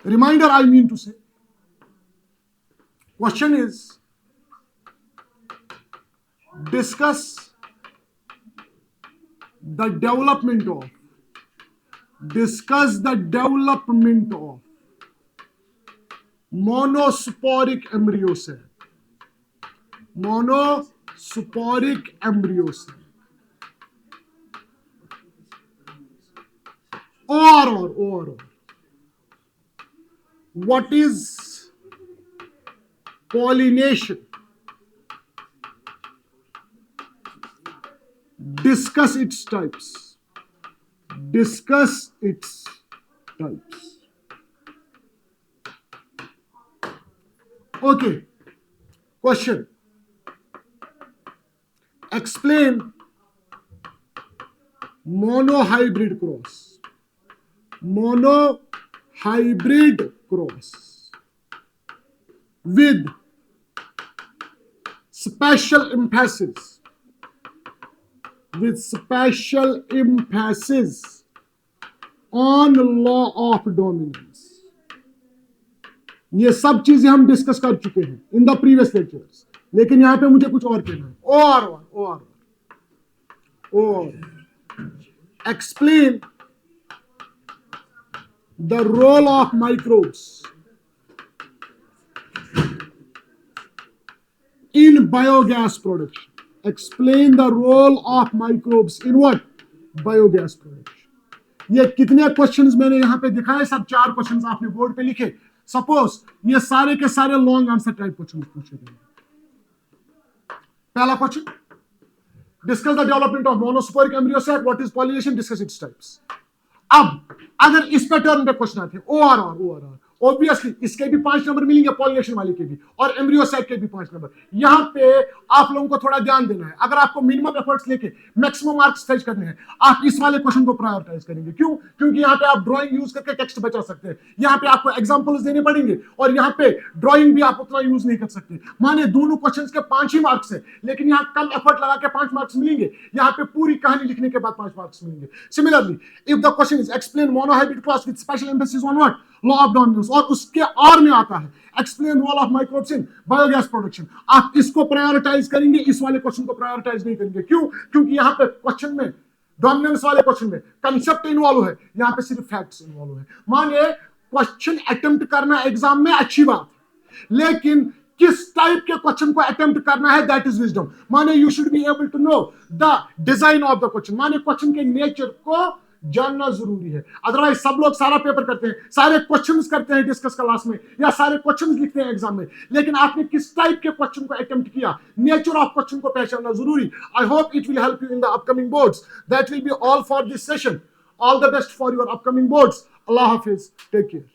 A: Reminder, I mean to say, question is, discuss the development of monosporic embryo cell. Monosporic embryo cell. Or what is pollination? Discuss its types. Okay. Question. Explain monohybrid cross. Monohybrid cross with special emphasis. On law of dominance. ये सब चीजें हम discuss कर चुके हैं in the previous lectures, लेकिन यहां पे मुझे कुछ और कहना है। और explain the role of microbes in biogas production. Explain the role of microbes in what, biogas production. ये कितने क्वेश्चंस मैंने यहां पे दिखाए, सब 4 क्वेश्चंस आपने बोर्ड पे लिखे। सपोज ये सारे के सारे लॉन्ग आंसर टाइप क्वेश्चन पूछे गए। पहला question, discuss the development of monosporic embryo cell, what is pollination, discuss its types. अब अगर इस पैटर्न पे क्वेश्चन आते हैं ओआरआर, ऑब्वियसली इसके भी 5 नंबर मिलेंगे, पॉलिनेशन वाले के भी, और एम्ब्रियो सेल के भी 5 नंबर। यहां पे आप लोगों को थोड़ा ध्यान देना है। अगर आपको मिनिमम एफर्ट्स लेके मैक्सिमम मार्क्स फेच करने हैं, आप इस वाले क्वेश्चन को प्रायोरिटाइज करेंगे। क्यों? क्योंकि यहां पे आप ड्राइंग यूज करके टेक्स्ट बचा सकते हैं, यहां पे आपको एग्जांपल्स देने पड़ेंगे, और यहां पे ड्राइंग भी आप उतना यूज नहीं कर सकते। माने दोनों क्वेश्चंस के 5 ही मार्क्स है, लेकिन यहां कम एफर्ट लगा के 5 मार्क्स मिलेंगे, यहां पे पूरी कहानी लिखने के बाद 5 मार्क्स मिलेंगे। Similarly if the question is explain monohybrid cross with special emphasis on what, law of dominance, और उसके और में आता है explain role of microbes in biogas production. आप इसको प्रायोरिटाइज करेंगे, इस वाले क्वेश्चन को प्रायोरिटाइज नहीं करेंगे। क्यों? क्योंकि यहां पे क्वेश्चन में डोमिनेंस वाले क्वेश्चन में कंसेप्ट इन्वॉल्व है, यहाँ पे सिर्फ फैक्ट्स इन्वॉल्व है। मानिए क्वेश्चन अटेम्प्ट करना एग्जाम में अच्छी बात है, लेकिन किस टाइप के क्वेश्चन को अटेम्प्ट करना है दैट इज विजडम। माने you should be able to know the design of the question, माने क्वेश्चन के नेचर को जानना जरूरी है। अदरवाइज सब लोग सारा पेपर करते हैं, सारे क्वेश्चंस करते हैं डिस्कस क्लास में, या सारे क्वेश्चंस लिखते हैं एग्जाम में, लेकिन आपने किस टाइप के क्वेश्चन को अटेम्प्ट किया, नेचर ऑफ क्वेश्चन को पहचानना जरूरी। I hope it will help you in the upcoming boards. That will be all for this session. All the best for your upcoming boards. अल्लाह हाफिज, टेक केयर।